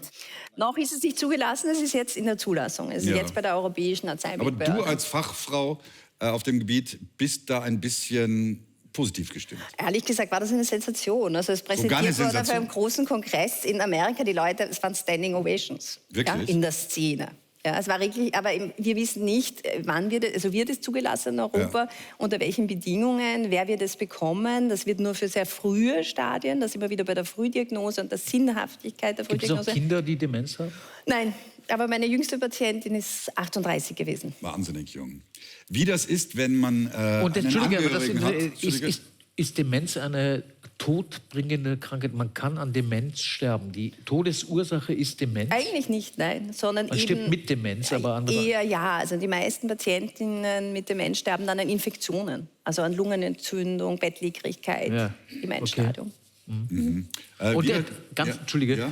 Noch ist es nicht zugelassen, es ist jetzt in der Zulassung. Es ist Ja. jetzt bei der Europäischen Aber Arzneimittelbehörde. du als Fachfrau auf dem Gebiet bist da ein bisschen positiv gestimmt. Ehrlich gesagt war das eine Sensation. Also es Sogar eine präsentiert wurde auf Sensation? einem großen Kongress in Amerika. Die Leute, es waren Standing Ovations Wirklich? in der Szene. Ja, es war wirklich, aber wir wissen nicht, wann wird es zugelassen in Europa, unter welchen Bedingungen, wer wird es bekommen. Das wird nur für sehr frühe Stadien, das immer wieder bei der Frühdiagnose und der Sinnhaftigkeit der Gibt es auch Frühdiagnose. Kinder, die Demenz haben? Nein, aber meine jüngste Patientin ist 38 gewesen. Wahnsinnig jung. Wie das ist, wenn man Und einen Entschuldige, aber das Angehörigen hat. ist Demenz eine todbringende Krankheit? Man kann an Demenz sterben. Die Todesursache ist Demenz. Eigentlich nicht, nein, sondern Man eben stirbt mit Demenz, aber andere. eher ja. Also die meisten Patientinnen mit Demenz sterben dann an Infektionen, also an Lungenentzündung, Bettlägerigkeit Ja, im Endstadium. Mhm. Und Wie- ganz, Entschuldige,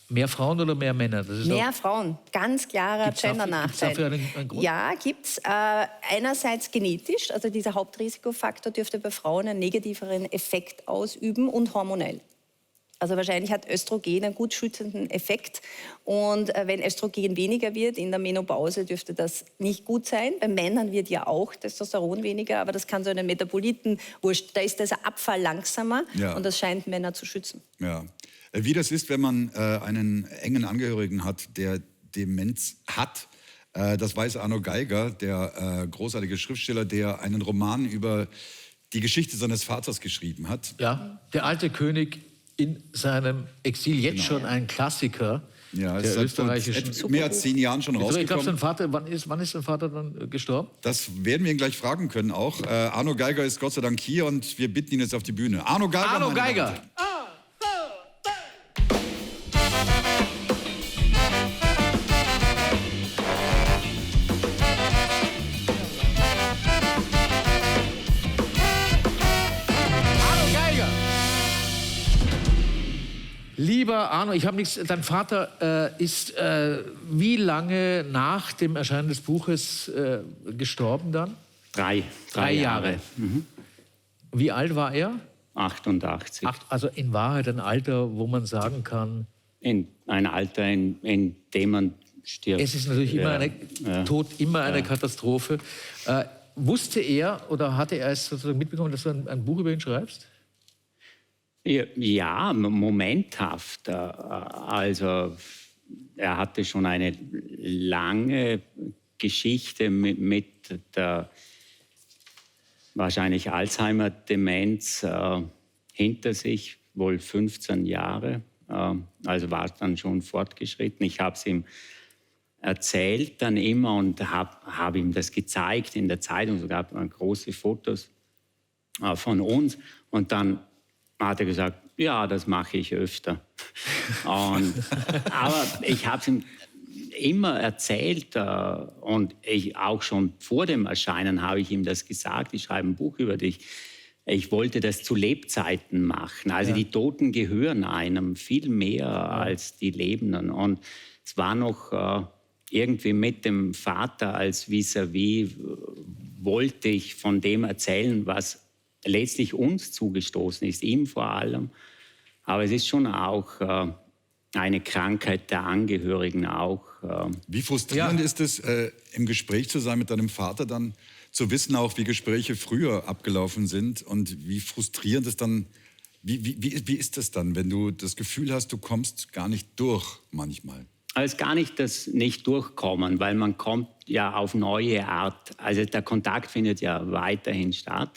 mehr Frauen oder mehr Männer? Das ist Mehr auch, Frauen, ganz klarer Gibt's dafür Gender-Nachteil. einen Grund? Ja, gibt es. Einerseits genetisch, also dieser Hauptrisikofaktor dürfte bei Frauen einen negativeren Effekt ausüben und hormonell. Also wahrscheinlich hat Östrogen einen gut schützenden Effekt. Und wenn Östrogen weniger wird in der Menopause, dürfte das nicht gut sein. Bei Männern wird ja auch Testosteron weniger, aber das kann so einen Metaboliten, wurscht, da ist dieser Abfall langsamer Ja. und das scheint Männer zu schützen. Ja. Wie das ist, wenn man einen engen Angehörigen hat, der Demenz hat, das weiß Arno Geiger, der großartige Schriftsteller, der einen Roman über die Geschichte seines Vaters geschrieben hat. Ja, der alte König in seinem Exil, jetzt schon ein Klassiker Ja, es der ist seit österreichischen... mehr als 10 Jahren schon Ich glaube, rausgekommen. sein Vater, wann ist sein Vater dann gestorben? Das werden wir ihn gleich fragen können auch. Arno Geiger ist Gott sei Dank hier und wir bitten ihn jetzt auf die Bühne. Arno Geiger. Arno meine Damen und Geiger. Herren. Arno Geiger! Lieber Arno, ich habe nichts. Dein Vater ist wie lange nach dem Erscheinen des Buches gestorben dann? Drei Jahre. Mhm. Wie alt war er? 88. Also in Wahrheit ein Alter, wo man sagen kann, In ein Alter, in dem man stirbt. es ist natürlich immer Tod immer eine Katastrophe. Wusste er oder hatte er es sozusagen mitbekommen, dass du ein Buch über ihn schreibst? Ja, momenthaft. Also er hatte schon eine lange Geschichte mit der wahrscheinlich Alzheimer-Demenz hinter sich, wohl 15 Jahre. Also war es dann schon fortgeschritten. Ich habe es ihm erzählt dann immer und hab ihm das gezeigt in der Zeitung. Es gab große Fotos von uns. Und dann hat er gesagt, ja, das mache ich öfter. Aber ich habe es ihm immer erzählt und ich auch schon vor dem Erscheinen habe ich ihm das gesagt, ich schreibe ein Buch über dich. Ich wollte das zu Lebzeiten machen. Also die Toten gehören einem viel mehr als die Lebenden. Und es war noch irgendwie mit dem Vater als vis-à-vis, wollte ich von dem erzählen, was letztlich uns zugestoßen ist, ihm vor allem. Aber es ist schon auch eine Krankheit der Angehörigen auch. Wie frustrierend ist es, im Gespräch zu sein mit deinem Vater, dann zu wissen auch, wie Gespräche früher abgelaufen sind und wie frustrierend es dann, wie ist das dann, wenn du das Gefühl hast, du kommst gar nicht durch manchmal? Also gar nicht das nicht durchkommen, weil man kommt ja auf neue Art. Also der Kontakt findet ja weiterhin statt.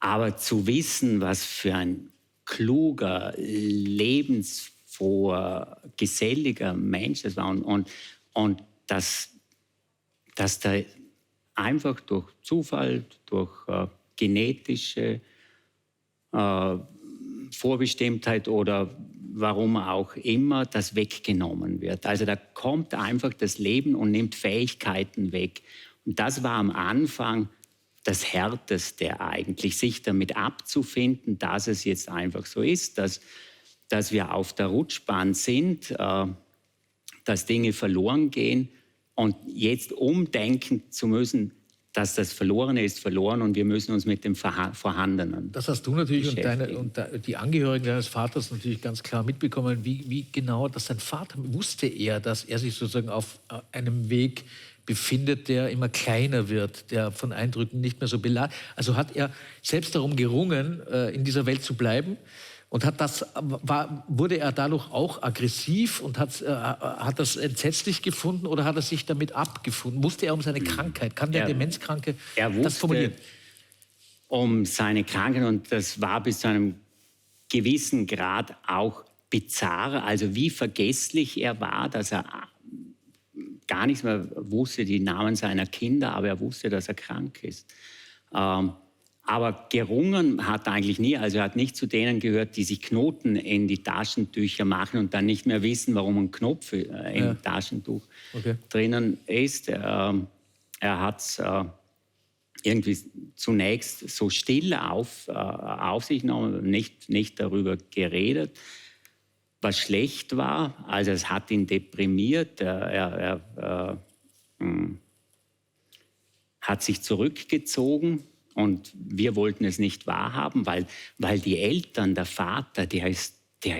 Aber zu wissen, was für ein kluger, lebensfroher, geselliger Mensch das war und dass da einfach durch Zufall, durch genetische Vorbestimmtheit oder warum auch immer, das weggenommen wird. Also da kommt einfach das Leben und nimmt Fähigkeiten weg. Und das war am Anfang das Härteste eigentlich, sich damit abzufinden, dass es jetzt einfach so ist, dass wir auf der Rutschbahn sind, dass Dinge verloren gehen und jetzt umdenken zu müssen, dass das Verlorene ist verloren und wir müssen uns mit dem Vorhandenen Das hast du natürlich und die Angehörigen deines Vaters natürlich ganz klar mitbekommen. Wie genau, dass dein Vater, wusste er, dass er sich sozusagen auf einem Weg befindet, der immer kleiner wird, der von Eindrücken nicht mehr so beladen. Also hat er selbst darum gerungen, in dieser Welt zu bleiben und wurde er dadurch auch aggressiv und hat das entsetzlich gefunden oder hat er sich damit abgefunden? Wusste er um seine Krankheit? Kann der Demenzkranke das formulieren? Um seine Krankheit und das war bis zu einem gewissen Grad auch bizarr, also wie vergesslich er war, dass er gar nichts mehr wusste, die Namen seiner Kinder, aber er wusste, dass er krank ist. Aber gerungen hat er eigentlich nie. Also er hat nicht zu denen gehört, die sich Knoten in die Taschentücher machen und dann nicht mehr wissen, warum ein Knopf im Taschentuch drinnen ist. Er hat es irgendwie zunächst so still auf sich genommen, nicht darüber geredet, was schlecht war. Also es hat ihn deprimiert. Er hat sich zurückgezogen und wir wollten es nicht wahrhaben, weil die Eltern, der Vater, der ist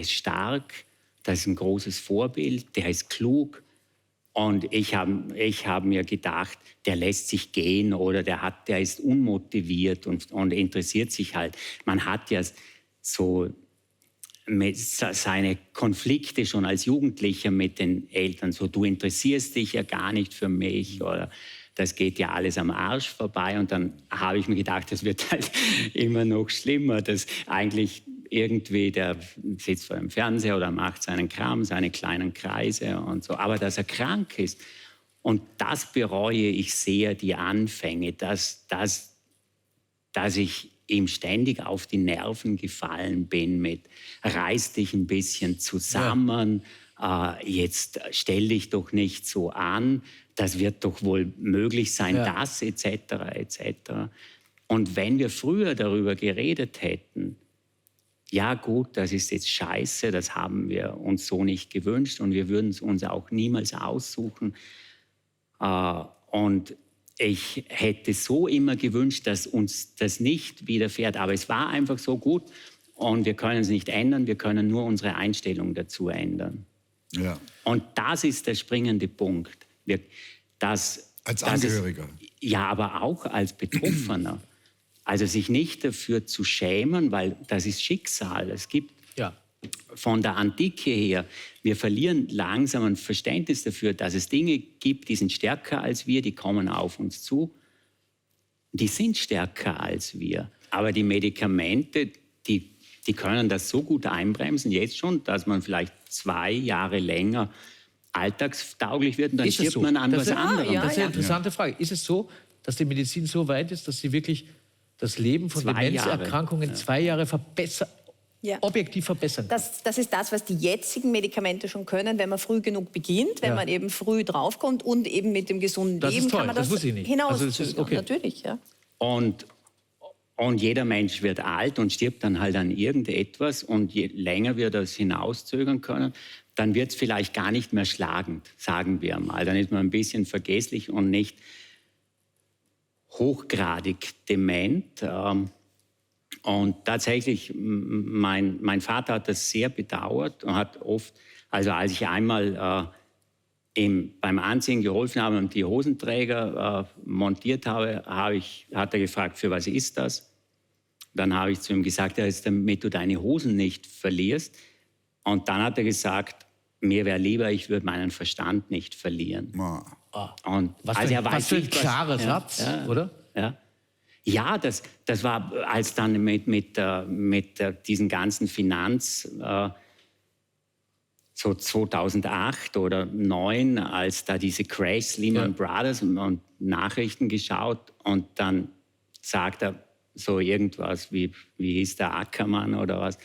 stark, das ist ein großes Vorbild, der ist klug. Und ich hab mir gedacht, der lässt sich gehen oder der ist unmotiviert und interessiert sich halt. Man hat ja so seine Konflikte schon als Jugendlicher mit den Eltern, so du interessierst dich ja gar nicht für mich oder das geht ja alles am Arsch vorbei. Und dann habe ich mir gedacht, das wird halt immer noch schlimmer, dass eigentlich irgendwie der sitzt vor dem Fernseher oder macht seinen Kram, seine kleinen Kreise und so, aber dass er krank ist. Und das bereue ich sehr, die Anfänge, dass ich ihm ständig auf die Nerven gefallen bin mit reiß dich ein bisschen zusammen, jetzt stell dich doch nicht so an, das wird doch wohl möglich sein, das etc. etc. Und wenn wir früher darüber geredet hätten, ja gut, das ist jetzt scheiße, das haben wir uns so nicht gewünscht und wir würden es uns auch niemals aussuchen. Und ich hätte so immer gewünscht, dass uns das nicht widerfährt. Aber es war einfach so gut und wir können es nicht ändern. Wir können nur unsere Einstellung dazu ändern. Ja. Und das ist der springende Punkt. Als Angehöriger? Ja, aber auch als Betroffener. Also sich nicht dafür zu schämen, weil das ist Schicksal. Es gibt von der Antike her, wir verlieren langsam ein Verständnis dafür, dass es Dinge gibt, die sind stärker als wir, die kommen auf uns zu. Die sind stärker als wir. Aber die Medikamente, die können das so gut einbremsen, jetzt schon, dass man vielleicht 2 Jahre länger alltagstauglich wird und dann stirbt man an was anderem. Das ist eine interessante Frage. Ist es so, dass die Medizin so weit ist, dass sie wirklich das Leben von Demenzerkrankungen 2 Jahre verbessert? objektiv verbessern kann. Das ist das, was die jetzigen Medikamente schon können, wenn man früh genug beginnt, wenn man eben früh draufkommt und eben mit dem gesunden Leben kann man das hinauszögern. Natürlich, ja. Und jeder Mensch wird alt und stirbt dann halt an irgendetwas. Und je länger wir das hinauszögern können, dann wird es vielleicht gar nicht mehr schlagend, sagen wir mal. Dann ist man ein bisschen vergesslich und nicht hochgradig dement. Und tatsächlich, mein Vater hat das sehr bedauert und hat oft, also als ich einmal beim Anziehen geholfen habe und die Hosenträger montiert habe, hat er gefragt, für was ist das? Dann habe ich zu ihm gesagt, ja, ist damit du deine Hosen nicht verlierst. Und dann hat er gesagt, mir wäre lieber, ich würde meinen Verstand nicht verlieren. Und was für ein klarer Satz, oder? Ja. Ja, das war, als dann mit diesen ganzen so 2008 oder 2009, als da diese Crash, Lehman Brothers und Nachrichten geschaut und dann sagt er so irgendwas wie hieß der Ackermann oder was,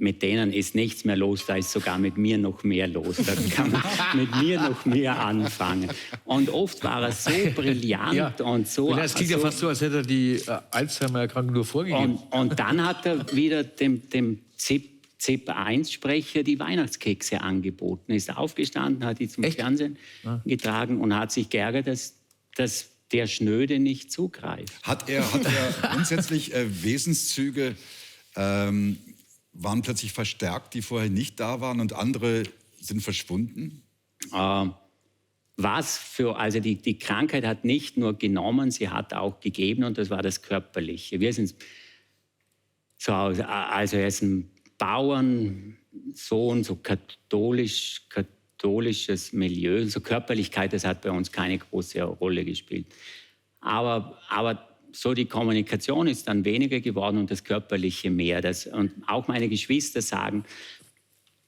mit denen ist nichts mehr los, da ist sogar mit mir noch mehr los. Da kann man mit mir noch mehr anfangen. Und oft war er so brillant und so... Es klingt ja fast so, als hätte er die Alzheimer-Erkrankung nur vorgegeben. Und dann hat er wieder dem ZIP-1-Sprecher die Weihnachtskekse angeboten. Ist aufgestanden, hat die zum Fernsehen getragen und hat sich geärgert, dass der Schnöde nicht zugreift. Hat er grundsätzlich Wesenszüge... waren plötzlich verstärkt, die vorher nicht da waren und andere sind verschwunden? Also die Krankheit hat nicht nur genommen, sie hat auch gegeben und das war das Körperliche. Wir sind so, also er ist ein Bauernsohn, so katholisches Milieu, so Körperlichkeit, das hat bei uns keine große Rolle gespielt. Aber so die Kommunikation ist dann weniger geworden und das Körperliche mehr. Und auch meine Geschwister sagen,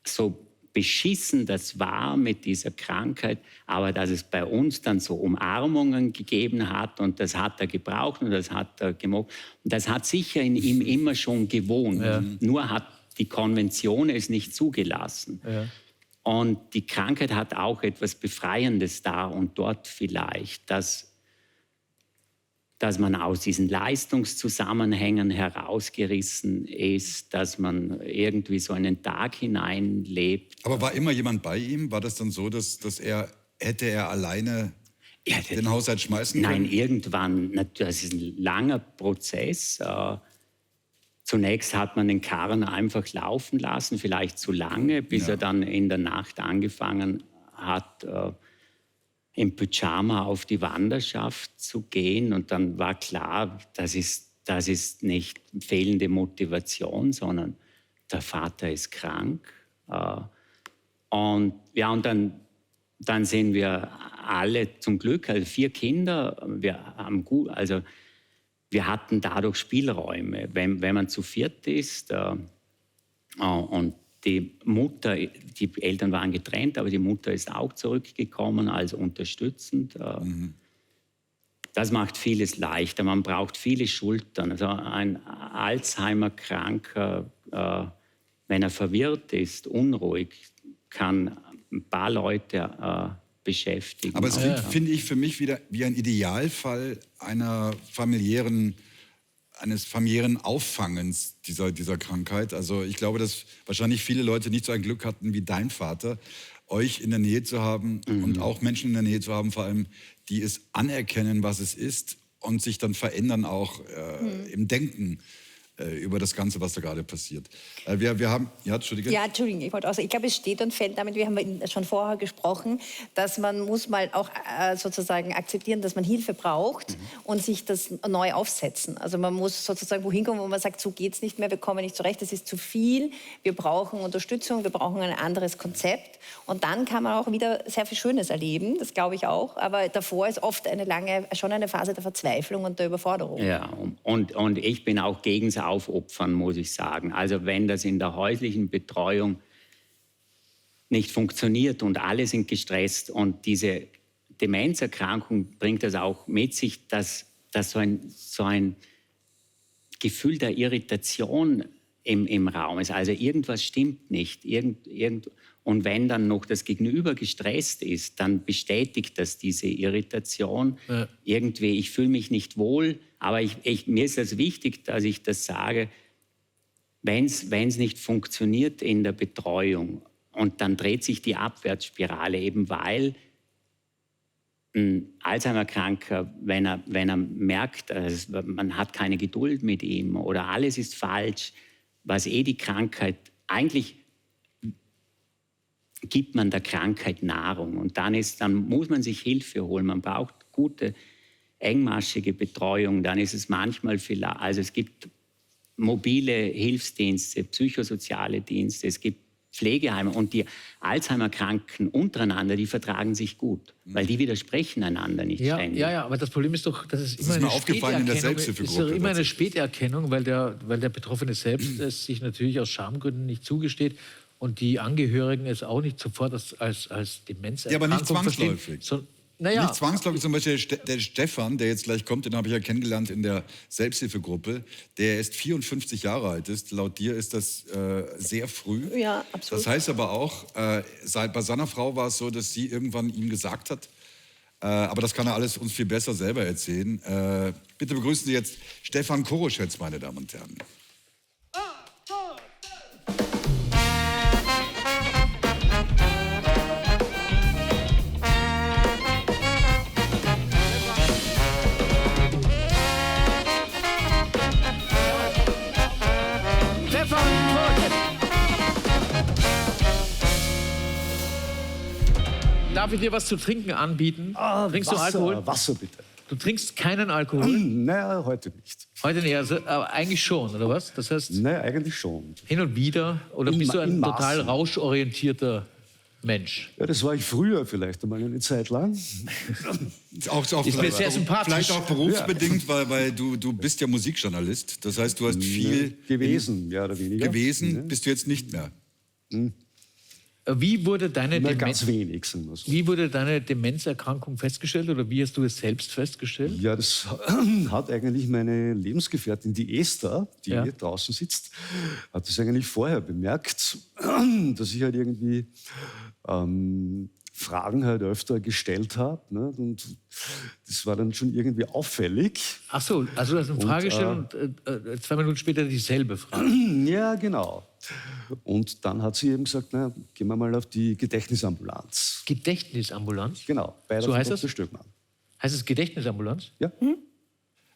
so beschissen das war mit dieser Krankheit, aber dass es bei uns dann so Umarmungen gegeben hat und das hat er gebraucht und das hat er gemocht. Und das hat sicher in ihm immer schon gewohnt. Ja. Nur hat die Konvention es nicht zugelassen. Ja. Und die Krankheit hat auch etwas Befreiendes da und dort vielleicht, dass man aus diesen Leistungszusammenhängen herausgerissen ist, dass man irgendwie so einen Tag hineinlebt. Aber war immer jemand bei ihm? War das dann so, dass hätte er alleine den Haushalt schmeißen können? Nein, irgendwann, das ist ein langer Prozess. Zunächst hat man den Karren einfach laufen lassen, vielleicht zu lange, bis er dann in der Nacht angefangen hat, im Pyjama auf die Wanderschaft zu gehen. Und dann war klar, das ist nicht fehlende Motivation, sondern der Vater ist krank. Und dann sind wir alle zum Glück, also 4 Kinder, wir hatten dadurch Spielräume. Wenn man zu viert ist und die Eltern waren getrennt, aber die Mutter ist auch zurückgekommen als unterstützend. Das macht vieles leichter. Man braucht viele Schultern. Also ein Alzheimer-Kranker, wenn er verwirrt ist, unruhig, kann ein paar Leute beschäftigen. Aber es finde ich für mich wieder wie ein Idealfall eines familiären Auffangens dieser Krankheit. Also ich glaube, dass wahrscheinlich viele Leute nicht so ein Glück hatten wie dein Vater, euch in der Nähe zu haben und auch Menschen in der Nähe zu haben, vor allem, die es anerkennen, was es ist und sich dann verändern auch im Denken über das Ganze, was da gerade passiert. Wir haben, Entschuldigung. Ja, Entschuldigung, ich glaube, es steht und fällt damit, wir haben schon vorher gesprochen, dass man muss mal auch sozusagen akzeptieren, dass man Hilfe braucht und sich das neu aufsetzen. Also man muss sozusagen wohin kommen, wo man sagt, so geht's nicht mehr, wir kommen nicht zurecht, das ist zu viel, wir brauchen Unterstützung, wir brauchen ein anderes Konzept und dann kann man auch wieder sehr viel Schönes erleben, das glaube ich auch, aber davor ist oft schon eine Phase der Verzweiflung und der Überforderung. Ja, und ich bin auch gegen das Aufopfern, muss ich sagen. Also wenn das in der häuslichen Betreuung nicht funktioniert und alle sind gestresst und diese Demenzerkrankung bringt das auch mit sich, dass so ein Gefühl der Irritation im Raum ist. Also irgendwas stimmt nicht. Und wenn dann noch das Gegenüber gestresst ist, dann bestätigt das diese Irritation. Ja. Irgendwie, ich fühle mich nicht wohl, aber mir ist es wichtig, dass ich das sage, wenn es nicht funktioniert in der Betreuung und dann dreht sich die Abwärtsspirale eben, weil ein Alzheimer-Kranker, wenn er merkt, man hat keine Geduld mit ihm oder alles ist falsch, was die Krankheit, eigentlich gibt man der Krankheit Nahrung und dann muss man sich Hilfe holen, man braucht gute, engmaschige Betreuung, dann ist es manchmal also es gibt mobile Hilfsdienste, psychosoziale Dienste, es gibt Pflegeheime und die Alzheimer-Kranken untereinander, die vertragen sich gut, weil die widersprechen einander nicht ständig. Ja, aber das Problem ist doch, dass es immer eine Späterkennung, weil der Betroffene selbst es sich natürlich aus Schamgründen nicht zugesteht und die Angehörigen es auch nicht sofort als Demenzerkrankung aber nicht zwangsläufig. Naja. Nicht zwangsläufig, zum Beispiel der Stefan, der jetzt gleich kommt, den habe ich ja kennengelernt in der Selbsthilfegruppe, der erst 54 Jahre alt ist. Laut dir ist das sehr früh. Ja, absolut. Das heißt aber auch, bei seiner Frau war es so, dass sie irgendwann ihm gesagt hat, aber das kann er alles uns viel besser selber erzählen. Bitte begrüßen Sie jetzt Stefan Koroschetz, meine Damen und Herren. Darf ich dir was zu trinken anbieten? Trinkst du Alkohol? Wasser bitte. Du trinkst keinen Alkohol? Naja, heute nicht. Heute nicht, aber eigentlich schon, oder was? Das heißt, naja, eigentlich schon. Hin und wieder? Oder bist du ein total rauschorientierter Mensch? Ja, das war ich früher vielleicht einmal eine Zeit lang. Ist mir sehr sympathisch. Vielleicht auch berufsbedingt, weil du bist ja Musikjournalist. Das heißt, du hast viel gewesen, mehr oder weniger. Bist du jetzt nicht mehr. Wie wurde deine ganz wenig, sagen wir so. Wie wurde deine Demenzerkrankung festgestellt oder wie hast du es selbst festgestellt? Ja, das hat eigentlich meine Lebensgefährtin, die Esther, die hier draußen sitzt, hat das eigentlich vorher bemerkt, dass ich halt irgendwie Fragen halt öfter gestellt habe. Ne? Und das war dann schon irgendwie auffällig. Ach so, also du hast eine Frage gestellt und 2 Minuten später dieselbe Frage. Ja, genau. Und dann hat sie eben gesagt, na, gehen wir mal auf die Gedächtnisambulanz. Gedächtnisambulanz? Genau, bei so heißt das? Stöckmann. Heißt es Gedächtnisambulanz? Ja.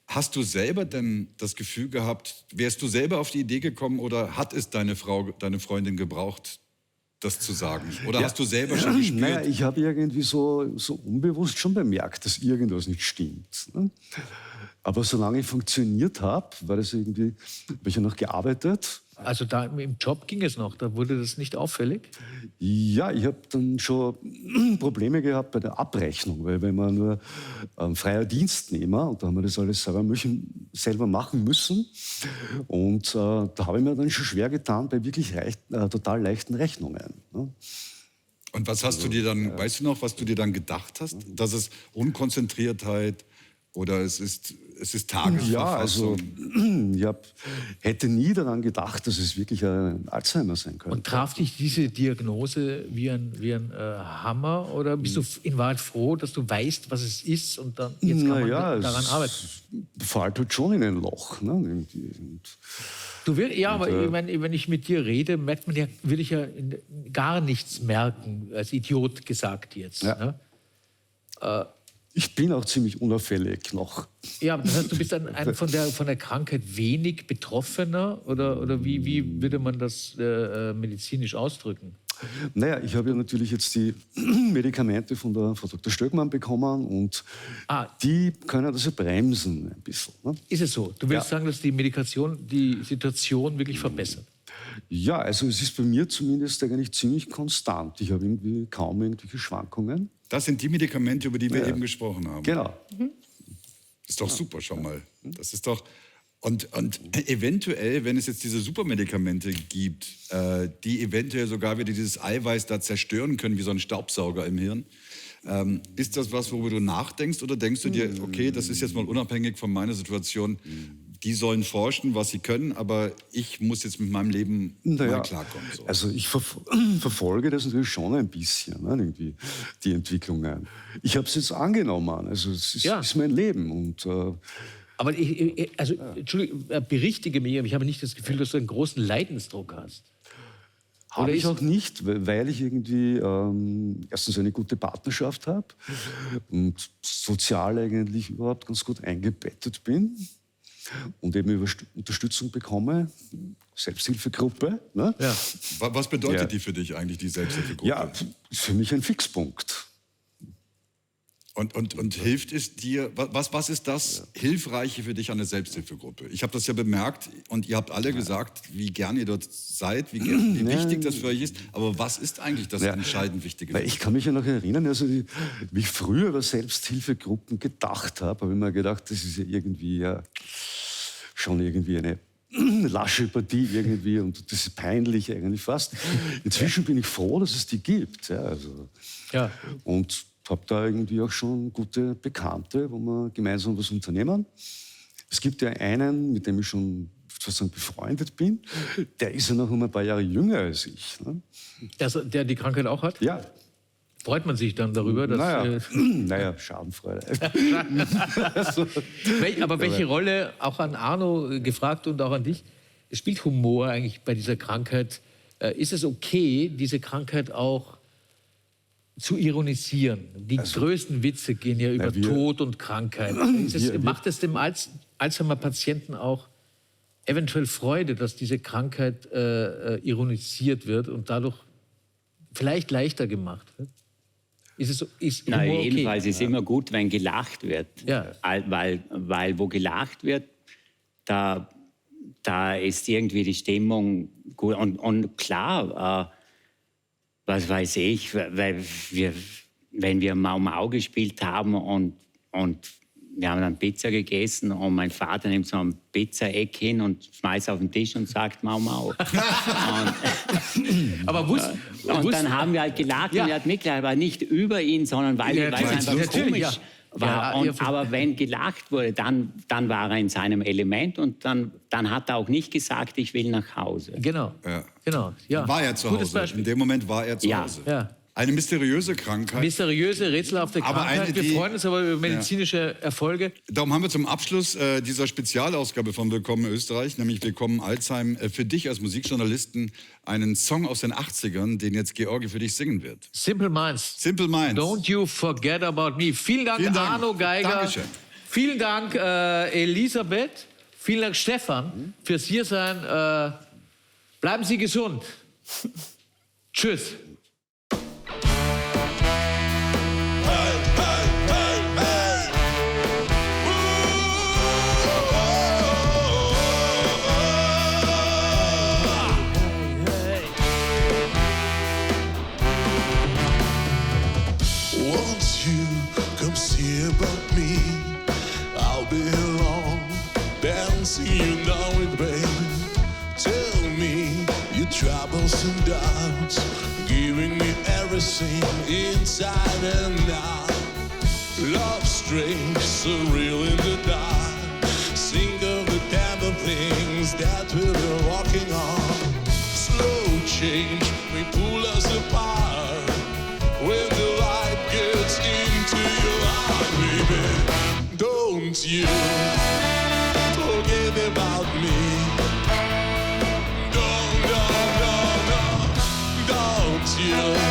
Hast du selber denn das Gefühl gehabt, wärst du selber auf die Idee gekommen oder hat es deine Freundin gebraucht, das zu sagen? Oder hast du selber schon gespürt? Naja, ich habe irgendwie so unbewusst schon bemerkt, dass irgendwas nicht stimmt. Ne? Aber solange ich funktioniert habe, war das irgendwie, habe ich ja noch gearbeitet. Also da im Job ging es noch, da wurde das nicht auffällig? Ja, ich habe dann schon Probleme gehabt bei der Abrechnung, weil wenn man nur freier Dienstnehmer, und da haben wir das alles selber machen müssen, und da habe ich mir dann schon schwer getan bei wirklich total leichten Rechnungen. Ne? Und was hast du dir dann, weißt du noch, was du dir dann gedacht hast? Dass es Unkonzentriertheit oder es ist Tagesverfassung? Ja, also ich hätte nie daran gedacht, dass es wirklich ein Alzheimer sein könnte. Und traf dich diese Diagnose wie ein Hammer oder bist du in Wahrheit froh, dass du weißt, was es ist und dann jetzt kann man daran arbeiten? Es fällt halt schon in ein Loch. Ne? Aber wenn ich mit dir rede, merkt man ja, will ich ja gar nichts merken, als Idiot gesagt jetzt. Ja. Ne? Ich bin auch ziemlich unauffällig noch. Ja, aber das heißt, du bist von der Krankheit wenig Betroffener oder wie würde man das medizinisch ausdrücken? Naja, ich habe ja natürlich jetzt die Medikamente von Dr. Stöckmann bekommen und die können das ja bremsen ein bisschen. Ne? Ist es so? Du willst sagen, dass die Medikation die Situation wirklich verbessert? Ja, also es ist bei mir zumindest eigentlich ziemlich konstant. Ich habe irgendwie kaum irgendwelche Schwankungen. Das sind die Medikamente, über die wir eben gesprochen haben. Genau. Ist doch super, schau mal. Das ist doch... Und eventuell, wenn es jetzt diese Supermedikamente gibt, die eventuell sogar wieder dieses Eiweiß da zerstören können, wie so ein Staubsauger im Hirn, ist das was, worüber du nachdenkst? Oder denkst du dir, okay, das ist jetzt mal unabhängig von meiner Situation, die sollen forschen, was sie können, aber ich muss jetzt mit meinem Leben mal klarkommen. So. Also ich verfolge das natürlich schon ein bisschen, ne, irgendwie, die Entwicklungen. Ich habe es jetzt angenommen, also es ist mein Leben. Und, aber Entschuldigung, berichtige mich, aber ich habe nicht das Gefühl, dass du einen großen Leidensdruck hast. Habe ich auch nicht, weil ich irgendwie erstens eine gute Partnerschaft habe und sozial eigentlich überhaupt ganz gut eingebettet bin und eben Unterstützung bekomme. Selbsthilfegruppe. Ne? Ja. Was bedeutet die für dich eigentlich, die Selbsthilfegruppe? Ja, für mich ein Fixpunkt. Und hilft es dir, was ist das Hilfreiche für dich an der Selbsthilfegruppe? Ich habe das ja bemerkt und ihr habt alle gesagt, wie gern ihr dort seid, wie wichtig das für euch ist. Aber was ist eigentlich das entscheidend Wichtige? Ich kann mich ja noch erinnern, also wie ich früher über Selbsthilfegruppen gedacht habe ich mir gedacht, das ist ja irgendwie schon irgendwie eine lasche Partie irgendwie und das ist peinlich eigentlich fast. Inzwischen bin ich froh, dass es die gibt. Und habe da irgendwie auch schon gute Bekannte, wo wir gemeinsam was unternehmen. Es gibt ja einen, mit dem ich schon sozusagen befreundet bin, der ist ja noch ein paar Jahre jünger als ich. Ne? Der die Krankheit auch hat? Ja. Freut man sich dann darüber? Dass, naja, Schadenfreude. Aber welche Rolle, auch an Arno gefragt und auch an dich, spielt Humor eigentlich bei dieser Krankheit? Ist es okay, diese Krankheit auch zu ironisieren? Die größten Witze gehen ja über Tod und Krankheit. Macht es dem Alzheimer-Patienten auch eventuell Freude, dass diese Krankheit ironisiert wird und dadurch vielleicht leichter gemacht wird? Nein, jedenfalls ist es immer gut, wenn gelacht wird. Ja. Weil wo gelacht wird, da ist irgendwie die Stimmung gut. Und klar, was weiß ich, weil wenn wir Mau Mau gespielt haben und wir haben dann Pizza gegessen und mein Vater nimmt so ein Pizzaeck hin und schmeißt auf den Tisch und sagt Mau Mau. Und dann haben wir halt gelacht und er hat mitgelacht, aber nicht über ihn, sondern weil es einfach komisch war. Aber wenn gelacht wurde, dann war er in seinem Element und dann hat er auch nicht gesagt, ich will nach Hause. Genau. Ja. War er zu Hause. In dem Moment war er zu Hause. Ja. Eine mysteriöse Krankheit. Mysteriöse, rätselhafte Krankheit. Wir freuen uns aber über medizinische Erfolge. Darum haben wir zum Abschluss dieser Spezialausgabe von Willkommen Österreich, nämlich Willkommen Alzheim, für dich als Musikjournalisten einen Song aus den 80ern, den jetzt Georgi für dich singen wird. Simple Minds. Simple Minds. Don't you forget about me. Vielen Dank, Arno Geiger. Dankeschön. Vielen Dank, Elisabeth. Vielen Dank, Stefan, fürs Hiersein. Bleiben Sie gesund. Tschüss. About me, I'll be alone, dancing you know it, baby. Tell me your troubles and doubts, giving me everything inside and out. Love strange, surreal in the dark. Think of the type of things that we'll be walking on. Slow change may pull us apart when the light gets into your heart, baby. Don't you forget about me. Don't you